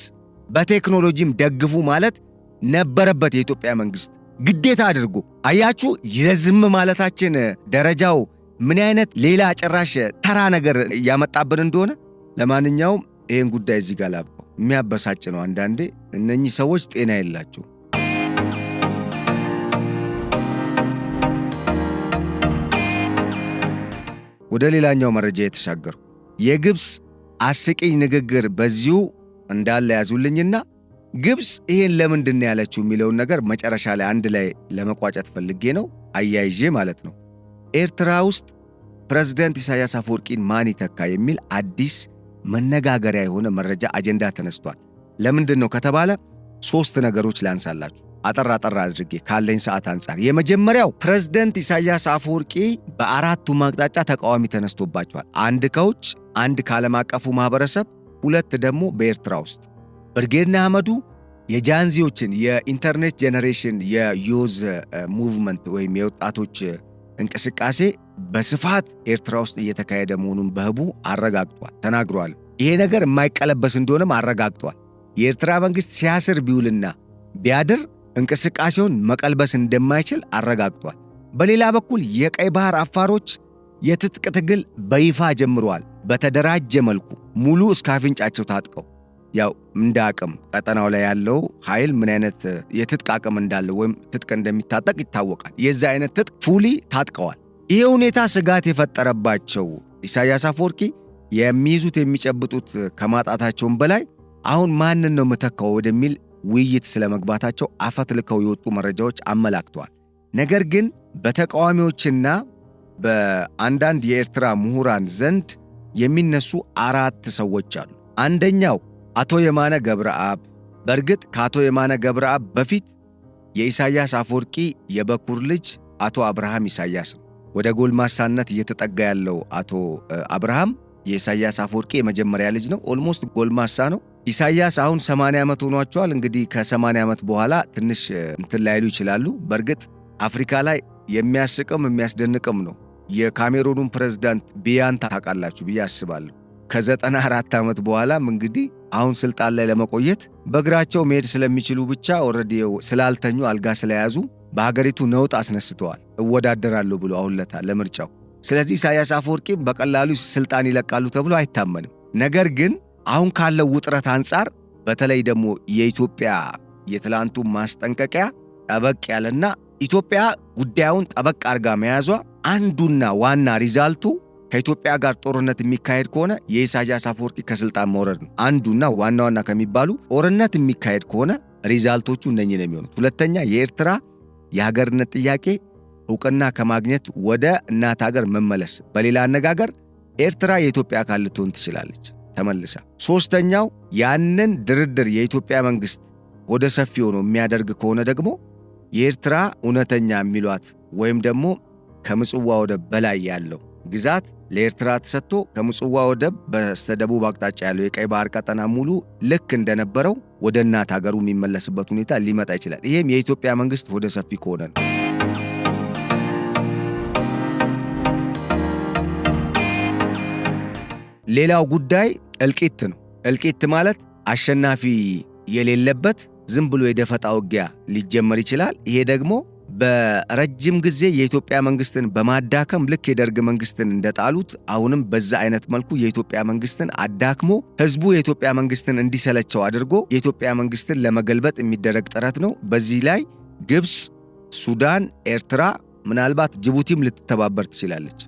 በቴክኖሎጂም ደግፉ ማለት ነበረበት የኢትዮጵያ መንግሥት ግዴታ አድርጎ። አያችሁ የዝም ማለታችን ደረጃው ምን አይነት ሌላ ጭራሽ ተራ ነገር እያመጣብን እንደሆነ። ለማንኛውም ይህን ጉዳይ እዚህ ጋር ላብቀው። የሚያበሳጭ ነው አንዳንዴ። እነኚህ ሰዎች ጤና የላቸው። ወደ ሌላኛው መረጃ የተሻገሩ የግብፅ አስቂኝ ንግግር በዚሁ እንዳለ ያዙልኝና ግብፅ ይሄን ለምንድን ያለችው የሚለውን ነገር መጨረሻ ላይ አንድ ላይ ለመቋጨት ፈልጌ ነው አያይዤ ማለት ነው። ኤርትራ ውስጥ ፕሬዝዳንት ኢሳያስ አፈወርቂን ማን ይተካ የሚል አዲስ መነጋገሪያ የሆነ መረጃ አጀንዳ ተነስቷል። ለምንድን ነው ከተባለ 3 ነገሮች ላንሳላችሁ አጠር አድርጌ ካለኝ ሰዓት አንጻር። የመጀመሪያው ፕሬዝዳንት ኢሳያስ አፈወርቂ በአራቱም አቅጣጫ ተቃዋሚ ተነስቶባቸዋል። አንድ ከውጭ፣ አንድ ከዓለም አቀፉ ማህበረሰብ፣ 2 ደግሞ በኤርትራ ውስጥ ብርጌድ ንሓመዱ የጃንዚዎችን የኢንተርኔት ጄኔሬሽን የዩዝ ሙቭመንት ወይም የወጣቶች እንቅስቃሴ በስፋት ኤርትራ ውስጥ እየተካሄደ መሆኑን በህቡ አረጋግጧል፣ ተናግሯል። ይሄ ነገር የማይቀለበስ እንደሆነም አረጋግጧል። የኤርትራ መንግስት ሲያስር ቢውልና ቢያድር እንቅስቃሴውን መቀልበስ እንደማይችል አረጋግጧል። በሌላ በኩል የቀይ ባህር አፋሮች የትጥቅ ትግል በይፋ ጀምረዋል። በተደራጀ መልኩ ሙሉ እስከ አፍንጫቸው ታጥቀው ያው እንደ አቅም ቀጠናው ላይ ያለው ኃይል ምን አይነት የትጥቅ አቅም እንዳለው ወይም ትጥቅ እንደሚታጠቅ ይታወቃል። የዛ አይነት ትጥቅ ፉሊ ታጥቀዋል። ይሄ ሁኔታ ስጋት የፈጠረባቸው ኢሳያስ አፈወርቂ የሚይዙት የሚጨብጡት ከማጣታቸውም በላይ አሁን ማንን ነው መተካው ወደሚል ውይይት ስለመግባታቸው አፈትልከው የወጡ መረጃዎች አመላክተዋል። ነገር ግን በተቃዋሚዎችና በአንዳንድ የኤርትራ ምሁራን ዘንድ የሚነሱ 4 ሰዎች አሉ። አንደኛው አቶ የማነ ገብረአብ። በእርግጥ ከአቶ የማነ ገብረአብ በፊት የኢሳያስ አፈወርቂ የበኩር ልጅ አቶ አብርሃም ኢሳያስ ነው። ወደ ጎልማሳነት እየተጠጋ ያለው አቶ አብርሃም የኢሳያስ አፈወርቂ የመጀመሪያ ልጅ ነው። ኦልሞስት ጎልማሳ ነው። ኢሳያስ አሁን 80 ዓመት ሆኗቸዋል። እንግዲህ ከ80 ዓመት በኋላ ትንሽ እንትን ላይሉ ይችላሉ። በእርግጥ አፍሪካ ላይ የሚያስቅም የሚያስደንቅም ነው። የካሜሩኑን ፕሬዝዳንት ቢያን ታውቃላችሁ ብዬ አስባለሁ። ከ94 ዓመት በኋላም እንግዲህ አሁን ስልጣን ላይ ለመቆየት በእግራቸው መሄድ ስለሚችሉ ብቻ ኦልሬዲ ስላልተኙ አልጋ ስለያዙ በሀገሪቱ ነውጥ አስነስተዋል። እወዳደራለሁ ብሎ አሁን ለምርጫው። ስለዚህ ኢሳያስ አፈወርቂ በቀላሉ ስልጣን ይለቃሉ ተብሎ አይታመንም። ነገር ግን አሁን ካለው ውጥረት አንጻር በተለይ ደግሞ የኢትዮጵያ የትላንቱ ማስጠንቀቂያ ጠበቅ ያለና ኢትዮጵያ ጉዳዩን ጠበቅ አርጋ መያዟ አንዱና ዋና ሪዛልቱ ከኢትዮጵያ ጋር ጦርነት የሚካሄድ ከሆነ የኢሳያስ አፈወርቂ ከስልጣን መውረድ ነው። አንዱና ዋና ከሚባሉ ጦርነት የሚካሄድ ከሆነ ሪዛልቶቹ እነኚህ ነው የሚሆኑት። ሁለተኛ የኤርትራ የሀገርነት ጥያቄ ዕውቅና ከማግኘት ወደ እናት ሀገር መመለስ፣ በሌላ አነጋገር ኤርትራ የኢትዮጵያ አካል ልትሆን ትችላለች ተመልሳ። ሶስተኛው ያንን ድርድር የኢትዮጵያ መንግስት ወደ ሰፊ ሆኖ የሚያደርግ ከሆነ ደግሞ የኤርትራ እውነተኛ የሚሏት ወይም ደግሞ ከምጽዋ ወደብ በላይ ያለው ግዛት ለኤርትራ ተሰጥቶ ከምጽዋ ወደብ በስተደቡብ አቅጣጫ ያለው የቀይ ባህር ቀጠና ሙሉ ልክ እንደነበረው ወደ እናት ሀገሩ የሚመለስበት ሁኔታ ሊመጣ ይችላል። ይሄም የኢትዮጵያ መንግስት ወደ ሰፊ ከሆነ ነው። ሌላው ጉዳይ እልቂት ነው። እልቂት ማለት አሸናፊ የሌለበት ዝም ብሎ የደፈጣ ውጊያ ሊጀመር ይችላል። ይሄ ደግሞ በረጅም ጊዜ የኢትዮጵያ መንግስትን በማዳከም ልክ የደርግ መንግስትን እንደጣሉት አሁንም በዛ አይነት መልኩ የኢትዮጵያ መንግስትን አዳክሞ ህዝቡ የኢትዮጵያ መንግስትን እንዲሰለቸው አድርጎ የኢትዮጵያ መንግስትን ለመገልበጥ የሚደረግ ጥረት ነው። በዚህ ላይ ግብፅ፣ ሱዳን፣ ኤርትራ ምናልባት ጅቡቲም ልትተባበር ትችላለች።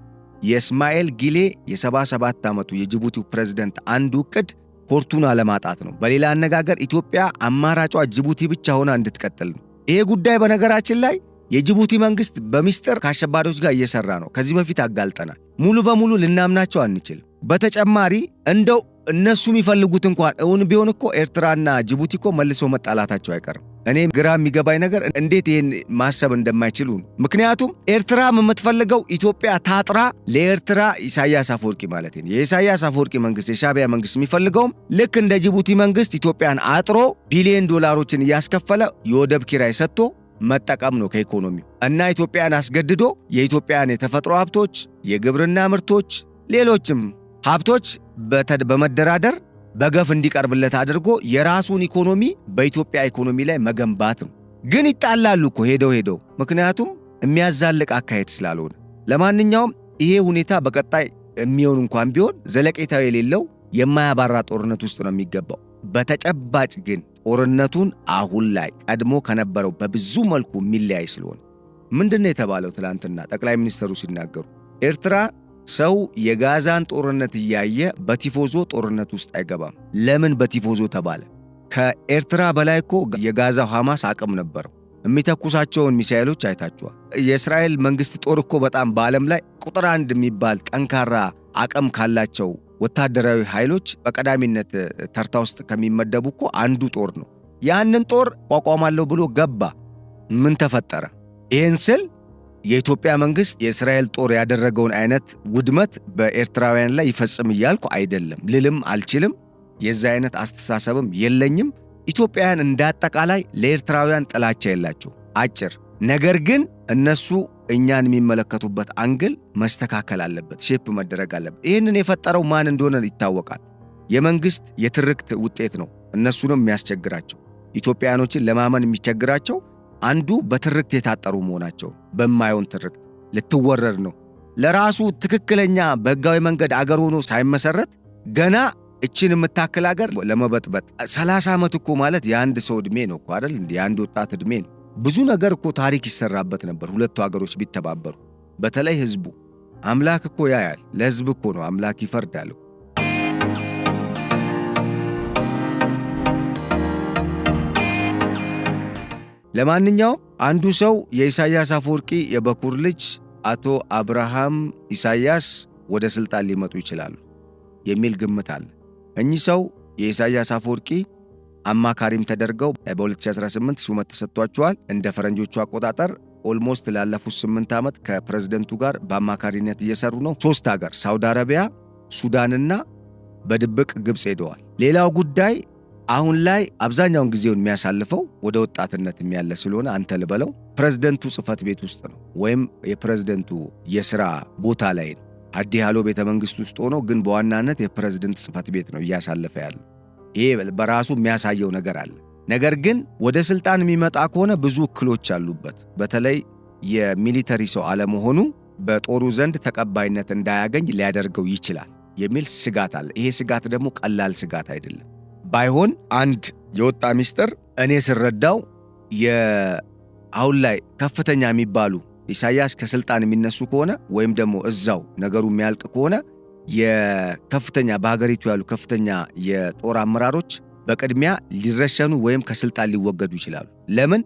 የእስማኤል ጊሌ የ77 ዓመቱ የጅቡቲው ፕሬዝዳንት አንዱ ዕቅድ ፖርቱን አለማጣት ነው። በሌላ አነጋገር ኢትዮጵያ አማራጯ ጅቡቲ ብቻ ሆና እንድትቀጥል ነው። ይሄ ጉዳይ በነገራችን ላይ የጅቡቲ መንግስት በሚስጥር ከአሸባሪዎች ጋር እየሰራ ነው። ከዚህ በፊት አጋልጠናል። ሙሉ በሙሉ ልናምናቸው አንችልም። በተጨማሪ እንደው እነሱ የሚፈልጉት እንኳን እውን ቢሆን እኮ ኤርትራና ጅቡቲ እኮ መልሶ መጣላታቸው አይቀርም። እኔ ግራ የሚገባኝ ነገር እንዴት ይሄን ማሰብ እንደማይችሉ ነው። ምክንያቱም ኤርትራ የምትፈልገው ኢትዮጵያ ታጥራ ለኤርትራ ኢሳያስ አፈወርቂ ማለት ነው የኢሳያስ አፈወርቂ መንግስት የሻዕቢያ መንግስት የሚፈልገውም ልክ እንደ ጅቡቲ መንግስት ኢትዮጵያን አጥሮ ቢሊዮን ዶላሮችን እያስከፈለ የወደብ ኪራይ ሰጥቶ መጠቀም ነው ከኢኮኖሚው እና ኢትዮጵያን አስገድዶ የኢትዮጵያን የተፈጥሮ ሀብቶች፣ የግብርና ምርቶች፣ ሌሎችም ሀብቶች በመደራደር በገፍ እንዲቀርብለት አድርጎ የራሱን ኢኮኖሚ በኢትዮጵያ ኢኮኖሚ ላይ መገንባት ነው። ግን ይጣላሉ እኮ ሄደው ምክንያቱም የሚያዛልቅ አካሄድ ስላልሆነ። ለማንኛውም ይሄ ሁኔታ በቀጣይ የሚሆን እንኳን ቢሆን ዘለቄታዊ የሌለው የማያባራ ጦርነት ውስጥ ነው የሚገባው። በተጨባጭ ግን ጦርነቱን አሁን ላይ ቀድሞ ከነበረው በብዙ መልኩ የሚለያይ ስለሆነ ምንድነው የተባለው? ትላንትና ጠቅላይ ሚኒስትሩ ሲናገሩ ኤርትራ ሰው የጋዛን ጦርነት እያየ በቲፎዞ ጦርነት ውስጥ አይገባም። ለምን በቲፎዞ ተባለ? ከኤርትራ በላይ እኮ የጋዛው ሐማስ አቅም ነበረው። የሚተኩሳቸውን ሚሳኤሎች አይታችኋል። የእስራኤል መንግስት ጦር እኮ በጣም በዓለም ላይ ቁጥር 1 የሚባል ጠንካራ አቅም ካላቸው ወታደራዊ ኃይሎች በቀዳሚነት ተርታ ውስጥ ከሚመደቡ እኮ አንዱ ጦር ነው። ያንን ጦር ቋቋማለሁ ብሎ ገባ። ምን ተፈጠረ? ይህን ስል የኢትዮጵያ መንግስት የእስራኤል ጦር ያደረገውን አይነት ውድመት በኤርትራውያን ላይ ይፈጽም እያልኩ አይደለም፣ ልልም አልችልም። የዛ አይነት አስተሳሰብም የለኝም። ኢትዮጵያውያን እንዳጠቃላይ ለኤርትራውያን ጥላቻ የላቸው አጭር። ነገር ግን እነሱ እኛን የሚመለከቱበት አንግል መስተካከል አለበት፣ ሼፕ መደረግ አለበት። ይህንን የፈጠረው ማን እንደሆነ ይታወቃል። የመንግስት የትርክት ውጤት ነው እነሱንም የሚያስቸግራቸው። ኢትዮጵያውያኖችን ለማመን የሚቸግራቸው አንዱ በትርክት የታጠሩ መሆናቸው። በማይሆን ትርክት ልትወረድ ነው። ለራሱ ትክክለኛ በህጋዊ መንገድ አገር ሆኖ ሳይመሰረት ገና እችን የምታክል አገር ለመበጥበጥ 30 ዓመት እኮ ማለት የአንድ ሰው ዕድሜ ነው እኮ አይደል? እንዴ የአንድ ወጣት ዕድሜ ነው። ብዙ ነገር እኮ ታሪክ ይሰራበት ነበር ሁለቱ አገሮች ቢተባበሩ። በተለይ ህዝቡ አምላክ እኮ ያያል። ለህዝብ እኮ ነው አምላክ ይፈርዳል። ለማንኛውም አንዱ ሰው የኢሳያስ አፈወርቂ የበኩር ልጅ አቶ አብርሃም ኢሳያስ ወደ ስልጣን ሊመጡ ይችላሉ የሚል ግምት አለ። እኚህ ሰው የኢሳያስ አፈወርቂ አማካሪም ተደርገው በ2018 ሹመት ተሰጥቷቸዋል። እንደ ፈረንጆቹ አቆጣጠር ኦልሞስት ላለፉት 8 ዓመት ከፕሬዝደንቱ ጋር በአማካሪነት እየሰሩ ነው። 3 ሀገር ሳውዲ አረቢያ፣ ሱዳንና በድብቅ ግብፅ ሄደዋል። ሌላው ጉዳይ አሁን ላይ አብዛኛውን ጊዜውን የሚያሳልፈው ወደ ወጣትነት የሚያለ ስለሆነ አንተ ልበለው ፕሬዝደንቱ ጽህፈት ቤት ውስጥ ነው ወይም የፕሬዝደንቱ የሥራ ቦታ ላይ ነው። አዲ ሃሎ ቤተ መንግሥት ውስጥ ሆኖ ግን በዋናነት የፕሬዝደንት ጽህፈት ቤት ነው እያሳለፈ ያለው። ይሄ በራሱ የሚያሳየው ነገር አለ። ነገር ግን ወደ ስልጣን የሚመጣ ከሆነ ብዙ እክሎች አሉበት። በተለይ የሚሊተሪ ሰው አለመሆኑ በጦሩ ዘንድ ተቀባይነት እንዳያገኝ ሊያደርገው ይችላል የሚል ስጋት አለ። ይሄ ስጋት ደግሞ ቀላል ስጋት አይደለም። ባይሆን አንድ የወጣ ሚስጥር እኔ ስረዳው አሁን ላይ ከፍተኛ የሚባሉ ኢሳያስ ከስልጣን የሚነሱ ከሆነ ወይም ደግሞ እዛው ነገሩ የሚያልቅ ከሆነ የከፍተኛ በሀገሪቱ ያሉ ከፍተኛ የጦር አመራሮች በቅድሚያ ሊረሸኑ ወይም ከስልጣን ሊወገዱ ይችላሉ። ለምን?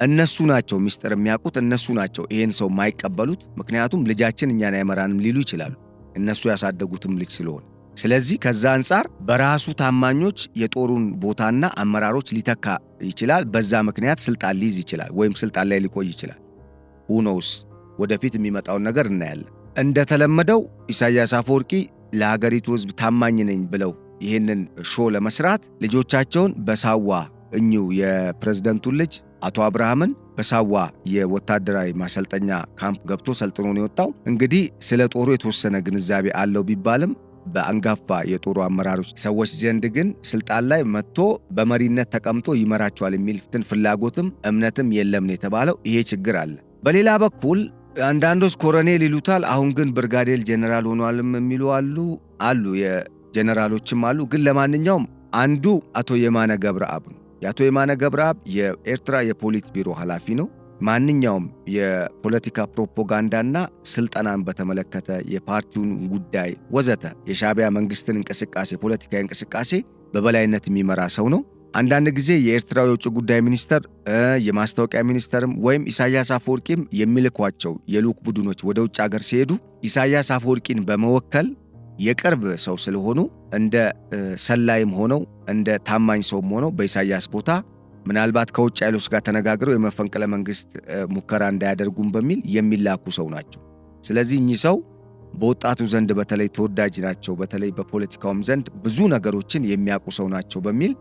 እነሱ ናቸው ሚስጥር የሚያውቁት፣ እነሱ ናቸው ይሄን ሰው የማይቀበሉት። ምክንያቱም ልጃችን እኛን አይመራንም ሊሉ ይችላሉ፣ እነሱ ያሳደጉትም ልጅ ስለሆነ። ስለዚህ ከዛ አንጻር በራሱ ታማኞች የጦሩን ቦታና አመራሮች ሊተካ ይችላል። በዛ ምክንያት ስልጣን ሊይዝ ይችላል ወይም ስልጣን ላይ ሊቆይ ይችላል። ኡኖስ ወደፊት የሚመጣውን ነገር እናያለን። እንደተለመደው ኢሳያስ አፈወርቂ ለሀገሪቱ ሕዝብ ታማኝ ነኝ ብለው ይህንን ሾው ለመስራት ልጆቻቸውን በሳዋ እኚሁ የፕሬዝደንቱን ልጅ አቶ አብርሃምን በሳዋ የወታደራዊ ማሰልጠኛ ካምፕ ገብቶ ሰልጥኖ ነው የወጣው። እንግዲህ ስለ ጦሩ የተወሰነ ግንዛቤ አለው ቢባልም በአንጋፋ የጦሩ አመራሮች ሰዎች ዘንድ ግን ስልጣን ላይ መጥቶ በመሪነት ተቀምጦ ይመራቸዋል የሚል ፍላጎትም እምነትም የለም ነው የተባለው። ይሄ ችግር አለ። በሌላ በኩል አንዳንዶች ኮሎኔል ይሉታል፣ አሁን ግን ብርጋዴር ጄኔራል ሆኗልም የሚሉ አሉ የጄኔራሎችም አሉ። ግን ለማንኛውም አንዱ አቶ የማነ ገብረአብ ነው። የአቶ የማነ ገብረአብ የኤርትራ የፖሊት ቢሮ ኃላፊ ነው። ማንኛውም የፖለቲካ ፕሮፓጋንዳና ስልጠናን በተመለከተ የፓርቲውን ጉዳይ ወዘተ የሻዕቢያ መንግስትን እንቅስቃሴ ፖለቲካዊ እንቅስቃሴ በበላይነት የሚመራ ሰው ነው። አንዳንድ ጊዜ የኤርትራው የውጭ ጉዳይ ሚኒስተር የማስታወቂያ ሚኒስተርም ወይም ኢሳያስ አፈወርቂም የሚልኳቸው የልዑክ ቡድኖች ወደ ውጭ ሀገር ሲሄዱ ኢሳያስ አፈወርቂን በመወከል የቅርብ ሰው ስለሆኑ እንደ ሰላይም ሆነው እንደ ታማኝ ሰውም ሆነው በኢሳያስ ቦታ ምናልባት ከውጭ ኃይሎች ጋር ተነጋግረው የመፈንቅለ መንግስት ሙከራ እንዳያደርጉም በሚል የሚላኩ ሰው ናቸው። ስለዚህ እኚህ ሰው በወጣቱ ዘንድ በተለይ ተወዳጅ ናቸው። በተለይ በፖለቲካውም ዘንድ ብዙ ነገሮችን የሚያውቁ ሰው ናቸው በሚል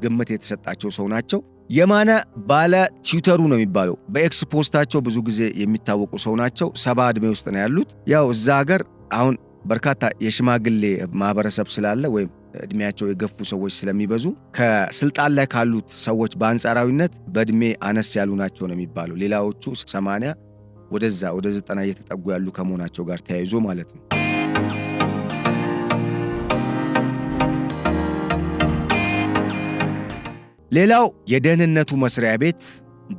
ግምት የተሰጣቸው ሰው ናቸው። የማነ ባለ ቲዩተሩ ነው የሚባለው። በኤክስ ፖስታቸው ብዙ ጊዜ የሚታወቁ ሰው ናቸው። 70 ዕድሜ ውስጥ ነው ያሉት። ያው እዛ ሀገር አሁን በርካታ የሽማግሌ ማህበረሰብ ስላለ ወይም ዕድሜያቸው የገፉ ሰዎች ስለሚበዙ ከስልጣን ላይ ካሉት ሰዎች በአንጻራዊነት በዕድሜ አነስ ያሉ ናቸው ነው የሚባለው። ሌላዎቹ 80 ወደ 90 እየተጠጉ ያሉ ከመሆናቸው ጋር ተያይዞ ማለት ነው። ሌላው የደህንነቱ መስሪያ ቤት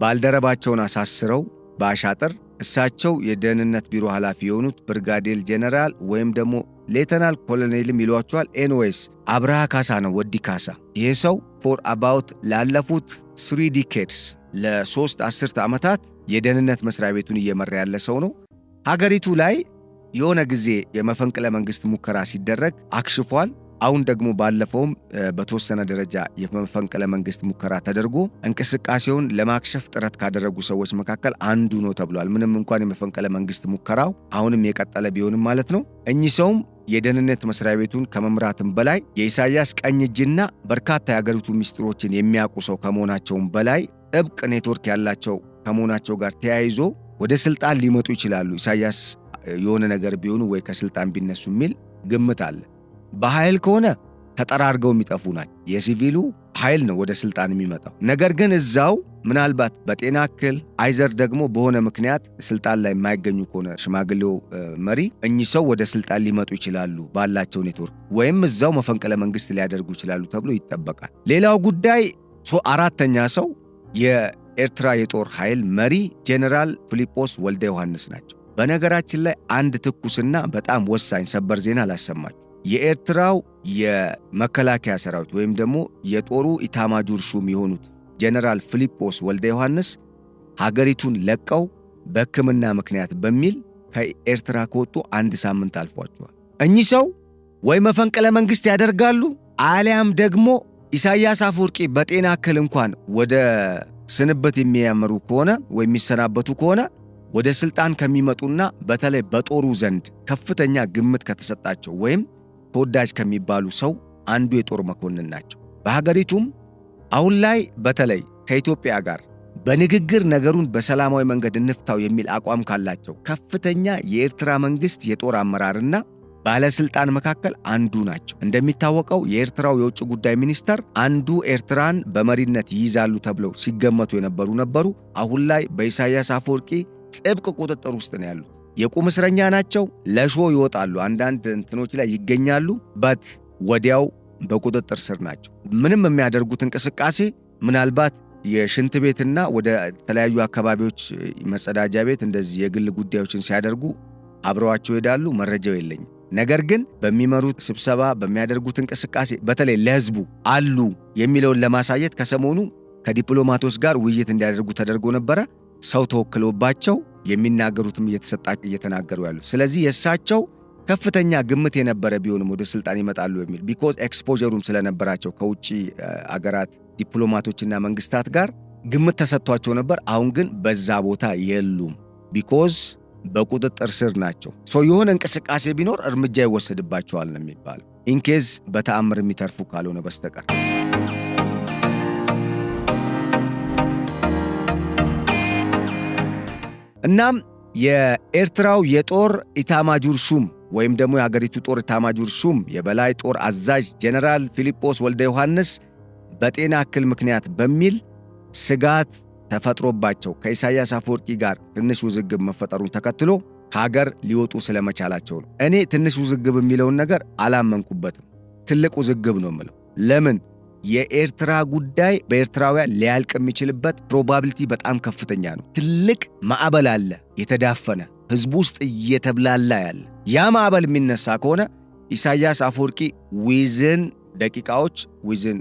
ባልደረባቸውን አሳስረው በአሻጥር እሳቸው የደህንነት ቢሮ ኃላፊ የሆኑት ብርጋዴር ጄኔራል ወይም ደግሞ ሌተናል ኮሎኔልም ይሏቸዋል። ኤንዌስ አብርሃ ካሳ ነው፣ ወዲ ካሳ። ይሄ ሰው ፎር አባውት ላለፉት 3 ዲኬድስ ለ3 አስርተ ዓመታት የደህንነት መስሪያ ቤቱን እየመራ ያለ ሰው ነው። ሀገሪቱ ላይ የሆነ ጊዜ የመፈንቅለ መንግስት ሙከራ ሲደረግ አክሽፏል። አሁን ደግሞ ባለፈውም በተወሰነ ደረጃ የመፈንቅለ መንግስት ሙከራ ተደርጎ እንቅስቃሴውን ለማክሸፍ ጥረት ካደረጉ ሰዎች መካከል አንዱ ነው ተብሏል። ምንም እንኳን የመፈንቅለ መንግስት ሙከራው አሁንም የቀጠለ ቢሆንም ማለት ነው። እኚህ ሰውም የደህንነት መስሪያ ቤቱን ከመምራትም በላይ የኢሳያስ ቀኝ እጅና በርካታ የአገሪቱ ሚስጥሮችን የሚያውቁ ሰው ከመሆናቸውም በላይ ጥብቅ ኔትወርክ ያላቸው ከመሆናቸው ጋር ተያይዞ ወደ ስልጣን ሊመጡ ይችላሉ ኢሳያስ የሆነ ነገር ቢሆኑ ወይ ከስልጣን ቢነሱ የሚል ግምት አለ። በኃይል ከሆነ ተጠራርገው የሚጠፉ ናቸው። የሲቪሉ ኃይል ነው ወደ ስልጣን የሚመጣው። ነገር ግን እዛው ምናልባት በጤና እክል አይዘር ደግሞ በሆነ ምክንያት ስልጣን ላይ የማይገኙ ከሆነ ሽማግሌው መሪ እኚህ ሰው ወደ ስልጣን ሊመጡ ይችላሉ ባላቸው ኔትወርክ፣ ወይም እዛው መፈንቅለ መንግስት ሊያደርጉ ይችላሉ ተብሎ ይጠበቃል። ሌላው ጉዳይ አራተኛ ሰው የኤርትራ የጦር ኃይል መሪ ጄኔራል ፊሊጶስ ወልደ ዮሐንስ ናቸው። በነገራችን ላይ አንድ ትኩስና በጣም ወሳኝ ሰበር ዜና ላሰማችሁ። የኤርትራው የመከላከያ ሰራዊት ወይም ደግሞ የጦሩ ኢታማጆር ሹም የሆኑት ጄኔራል ፊሊጶስ ወልደ ዮሐንስ ሀገሪቱን ለቀው በሕክምና ምክንያት በሚል ከኤርትራ ከወጡ 1 ሳምንት አልፏቸዋል። እኚህ ሰው ወይ መፈንቅለ መንግስት ያደርጋሉ አሊያም ደግሞ ኢሳያስ አፈወርቂ በጤና እክል እንኳን ወደ ስንበት የሚያመሩ ከሆነ ወይ የሚሰናበቱ ከሆነ ወደ ስልጣን ከሚመጡና በተለይ በጦሩ ዘንድ ከፍተኛ ግምት ከተሰጣቸው ወይም ተወዳጅ ከሚባሉ ሰው አንዱ የጦር መኮንን ናቸው። በሀገሪቱም አሁን ላይ በተለይ ከኢትዮጵያ ጋር በንግግር ነገሩን በሰላማዊ መንገድ እንፍታው የሚል አቋም ካላቸው ከፍተኛ የኤርትራ መንግስት የጦር አመራርና ባለስልጣን መካከል አንዱ ናቸው። እንደሚታወቀው የኤርትራው የውጭ ጉዳይ ሚኒስተር አንዱ ኤርትራን በመሪነት ይይዛሉ ተብለው ሲገመቱ የነበሩ ነበሩ። አሁን ላይ በኢሳያስ አፈወርቂ ጥብቅ ቁጥጥር ውስጥ ነው ያሉት። የቁም እስረኛ ናቸው። ለሾ ይወጣሉ፣ አንዳንድ እንትኖች ላይ ይገኛሉ፣ በት ወዲያው በቁጥጥር ስር ናቸው። ምንም የሚያደርጉት እንቅስቃሴ ምናልባት የሽንት ቤትና ወደ ተለያዩ አካባቢዎች መጸዳጃ ቤት እንደዚህ የግል ጉዳዮችን ሲያደርጉ አብረዋቸው ይሄዳሉ። መረጃው የለኝም። ነገር ግን በሚመሩት ስብሰባ በሚያደርጉት እንቅስቃሴ በተለይ ለህዝቡ አሉ የሚለውን ለማሳየት ከሰሞኑ ከዲፕሎማቶች ጋር ውይይት እንዲያደርጉ ተደርጎ ነበረ። ሰው ተወክሎባቸው የሚናገሩትም እየተናገሩ ያሉ። ስለዚህ የእሳቸው ከፍተኛ ግምት የነበረ ቢሆንም ወደ ስልጣን ይመጣሉ የሚል ቢኮዝ ኤክስፖዠሩም ስለነበራቸው ከውጭ አገራት ዲፕሎማቶችና መንግስታት ጋር ግምት ተሰጥቷቸው ነበር። አሁን ግን በዛ ቦታ የሉም ቢኮዝ በቁጥጥር ስር ናቸው። የሆነ እንቅስቃሴ ቢኖር እርምጃ ይወሰድባቸዋል ነው የሚባለው፣ ኢንኬዝ በተአምር የሚተርፉ ካልሆነ በስተቀር። እናም የኤርትራው የጦር ኢታማጆር ሹም ወይም ደግሞ የሀገሪቱ ጦር ኢታማጆር ሹም የበላይ ጦር አዛዥ ጄኔራል ፊሊጶስ ወልደ ዮሐንስ በጤና እክል ምክንያት በሚል ስጋት ተፈጥሮባቸው ከኢሳያስ አፈወርቂ ጋር ትንሽ ውዝግብ መፈጠሩን ተከትሎ ከሀገር ሊወጡ ስለመቻላቸው ነው። እኔ ትንሽ ውዝግብ የሚለውን ነገር አላመንኩበትም። ትልቅ ውዝግብ ነው የምለው። ለምን? የኤርትራ ጉዳይ በኤርትራውያን ሊያልቅ የሚችልበት ፕሮባቢሊቲ በጣም ከፍተኛ ነው። ትልቅ ማዕበል አለ፣ የተዳፈነ ህዝቡ ውስጥ እየተብላላ ያለ። ያ ማዕበል የሚነሳ ከሆነ ኢሳያስ አፈወርቂ ዊዝን ደቂቃዎች ዊዝን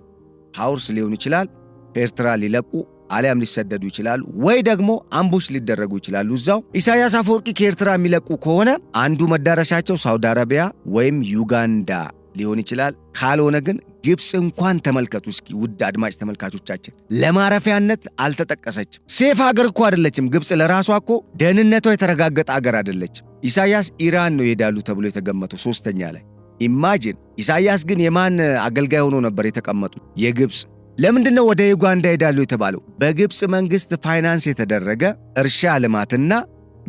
ሃውርስ ሊሆን ይችላል ከኤርትራ ሊለቁ አሊያም ሊሰደዱ ይችላሉ፣ ወይ ደግሞ አምቡሽ ሊደረጉ ይችላሉ እዛው። ኢሳያስ አፈወርቂ ከኤርትራ የሚለቁ ከሆነ አንዱ መዳረሻቸው ሳውዲ አረቢያ ወይም ዩጋንዳ ሊሆን ይችላል። ካልሆነ ግን ግብፅ እንኳን ተመልከቱ እስኪ ውድ አድማጭ ተመልካቾቻችን፣ ለማረፊያነት አልተጠቀሰችም። ሴፍ ሀገር እኮ አይደለችም ግብፅ። ለራሷ እኮ ደህንነቷ የተረጋገጠ ሀገር አይደለችም። ኢሳያስ ኢራን ነው ይሄዳሉ ተብሎ የተገመተው 3ኛ ላይ። ኢማጂን። ኢሳያስ ግን የማን አገልጋይ ሆኖ ነበር የተቀመጡት? የግብፅ። ለምንድነው ወደ ዩጋንዳ ይሄዳሉ የተባለው? በግብፅ መንግስት ፋይናንስ የተደረገ እርሻ ልማትና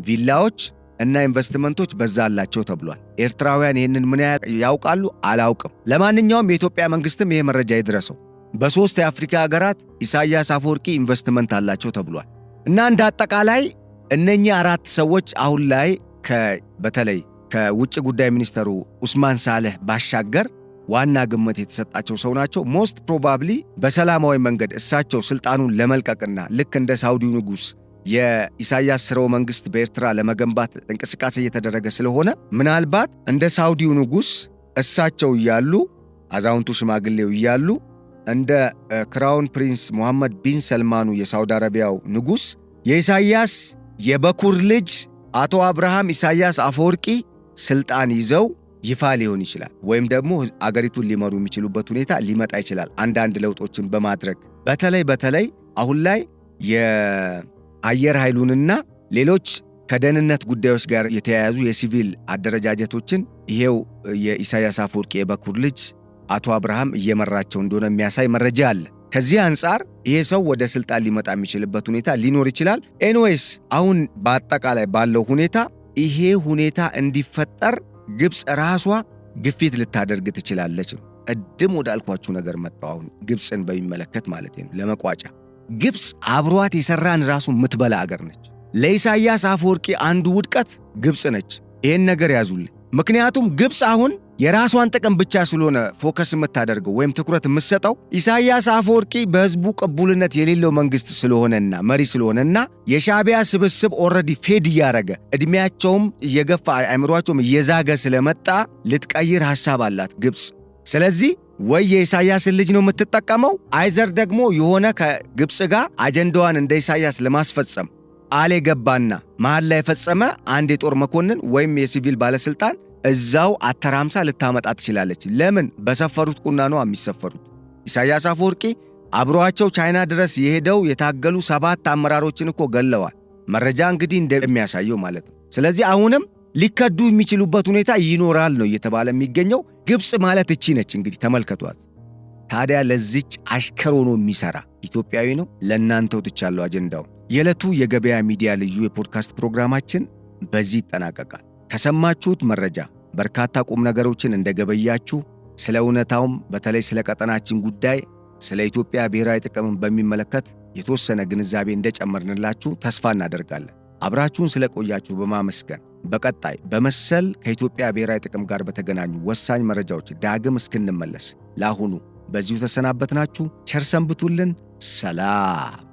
ቪላዎች እና ኢንቨስትመንቶች በዛ አላቸው ተብሏል። ኤርትራውያን ይህንን ምን ያውቃሉ? አላውቅም። ለማንኛውም የኢትዮጵያ መንግስትም ይሄ መረጃ ይድረሰው። በ3 የአፍሪካ ሀገራት ኢሳያስ አፈወርቂ ኢንቨስትመንት አላቸው ተብሏል። እና እንደ አጠቃላይ እነኚህ 4 ሰዎች አሁን ላይ በተለይ ከውጭ ጉዳይ ሚኒስተሩ ኡስማን ሳልህ ባሻገር ዋና ግምት የተሰጣቸው ሰው ናቸው። ሞስት ፕሮባብሊ በሰላማዊ መንገድ እሳቸው ስልጣኑን ለመልቀቅና ልክ እንደ ሳውዲው ንጉስ የኢሳያስ ስርወ መንግስት በኤርትራ ለመገንባት እንቅስቃሴ እየተደረገ ስለሆነ ምናልባት እንደ ሳውዲው ንጉስ እሳቸው እያሉ አዛውንቱ ሽማግሌው እያሉ እንደ ክራውን ፕሪንስ ሙሐመድ ቢን ሰልማኑ የሳውዲ አረቢያው ንጉስ የኢሳያስ የበኩር ልጅ አቶ አብርሃም ኢሳያስ አፈወርቂ ስልጣን ይዘው ይፋ ሊሆን ይችላል፣ ወይም ደግሞ አገሪቱን ሊመሩ የሚችሉበት ሁኔታ ሊመጣ ይችላል። አንዳንድ ለውጦችን በማድረግ በተለይ አሁን ላይ የአየር ኃይሉንና ሌሎች ከደህንነት ጉዳዮች ጋር የተያያዙ የሲቪል አደረጃጀቶችን ይሄው የኢሳያስ አፈወርቂ የበኩር ልጅ አቶ አብርሃም እየመራቸው እንደሆነ የሚያሳይ መረጃ አለ። ከዚህ አንጻር ይሄ ሰው ወደ ስልጣን ሊመጣ የሚችልበት ሁኔታ ሊኖር ይችላል። ኤኒዌይስ አሁን በአጠቃላይ ባለው ሁኔታ ይሄ ሁኔታ እንዲፈጠር ግብፅ ራሷ ግፊት ልታደርግ ትችላለች ነው። ቅድም ወዳልኳችሁ ነገር መጣው። አሁን ግብፅን በሚመለከት ማለት ነው። ለመቋጫ ግብፅ አብሯት የሰራን ራሱ ምትበላ አገር ነች። ለኢሳያስ አፈወርቂ አንዱ ውድቀት ግብፅ ነች። ይሄን ነገር ያዙልኝ። ምክንያቱም ግብፅ አሁን የራሷን ጥቅም ብቻ ስለሆነ ፎከስ የምታደርገው ወይም ትኩረት የምትሰጠው ኢሳያስ አፈወርቂ በህዝቡ ቅቡልነት የሌለው መንግስት ስለሆነና መሪ ስለሆነና የሻዕቢያ ስብስብ ኦልሬዲ ፌድ እያረገ እድሜያቸውም እየገፋ አእምሯቸውም እየዛገ ስለመጣ ልትቀይር ሐሳብ አላት ግብፅ። ስለዚህ ወይ የኢሳያስን ልጅ ነው የምትጠቀመው፣ አይዘር ደግሞ የሆነ ከግብፅ ጋር አጀንዳዋን እንደ ኢሳያስ ለማስፈጸም አለ ገባና መሃል ላይ የፈጸመ አንድ የጦር መኮንን ወይም የሲቪል ባለስልጣን እዛው አተራምሳ ልታመጣ ትችላለች። ለምን? በሰፈሩት ቁና ነው የሚሰፈሩት። ኢሳያስ አፈወርቂ አብሯቸው ቻይና ድረስ የሄደው የታገሉ 7 አመራሮችን እኮ ገለዋል። መረጃ እንግዲህ እንደሚያሳየው ማለት ነው። ስለዚህ አሁንም ሊከዱ የሚችሉበት ሁኔታ ይኖራል ነው እየተባለ የሚገኘው። ግብፅ ማለት እቺ ነች እንግዲህ ተመልከቷት። ታዲያ ለዚች አሽከር ሆኖ የሚሰራ ኢትዮጵያዊ ነው። ለእናንተው ትቻለው አጀንዳው። የዕለቱ የገበያ ሚዲያ ልዩ የፖድካስት ፕሮግራማችን በዚህ ይጠናቀቃል። ከሰማችሁት መረጃ በርካታ ቁም ነገሮችን እንደገበያችሁ፣ ስለ እውነታውም በተለይ ስለ ቀጠናችን ጉዳይ ስለ ኢትዮጵያ ብሔራዊ ጥቅምን በሚመለከት የተወሰነ ግንዛቤ እንደጨመርንላችሁ ተስፋ እናደርጋለን። አብራችሁን ስለቆያችሁ በማመስገን በቀጣይ በመሰል ከኢትዮጵያ ብሔራዊ ጥቅም ጋር በተገናኙ ወሳኝ መረጃዎች ዳግም እስክንመለስ ለአሁኑ በዚሁ ተሰናበትናችሁ። ቸር ሰንብቱልን። ሰላም።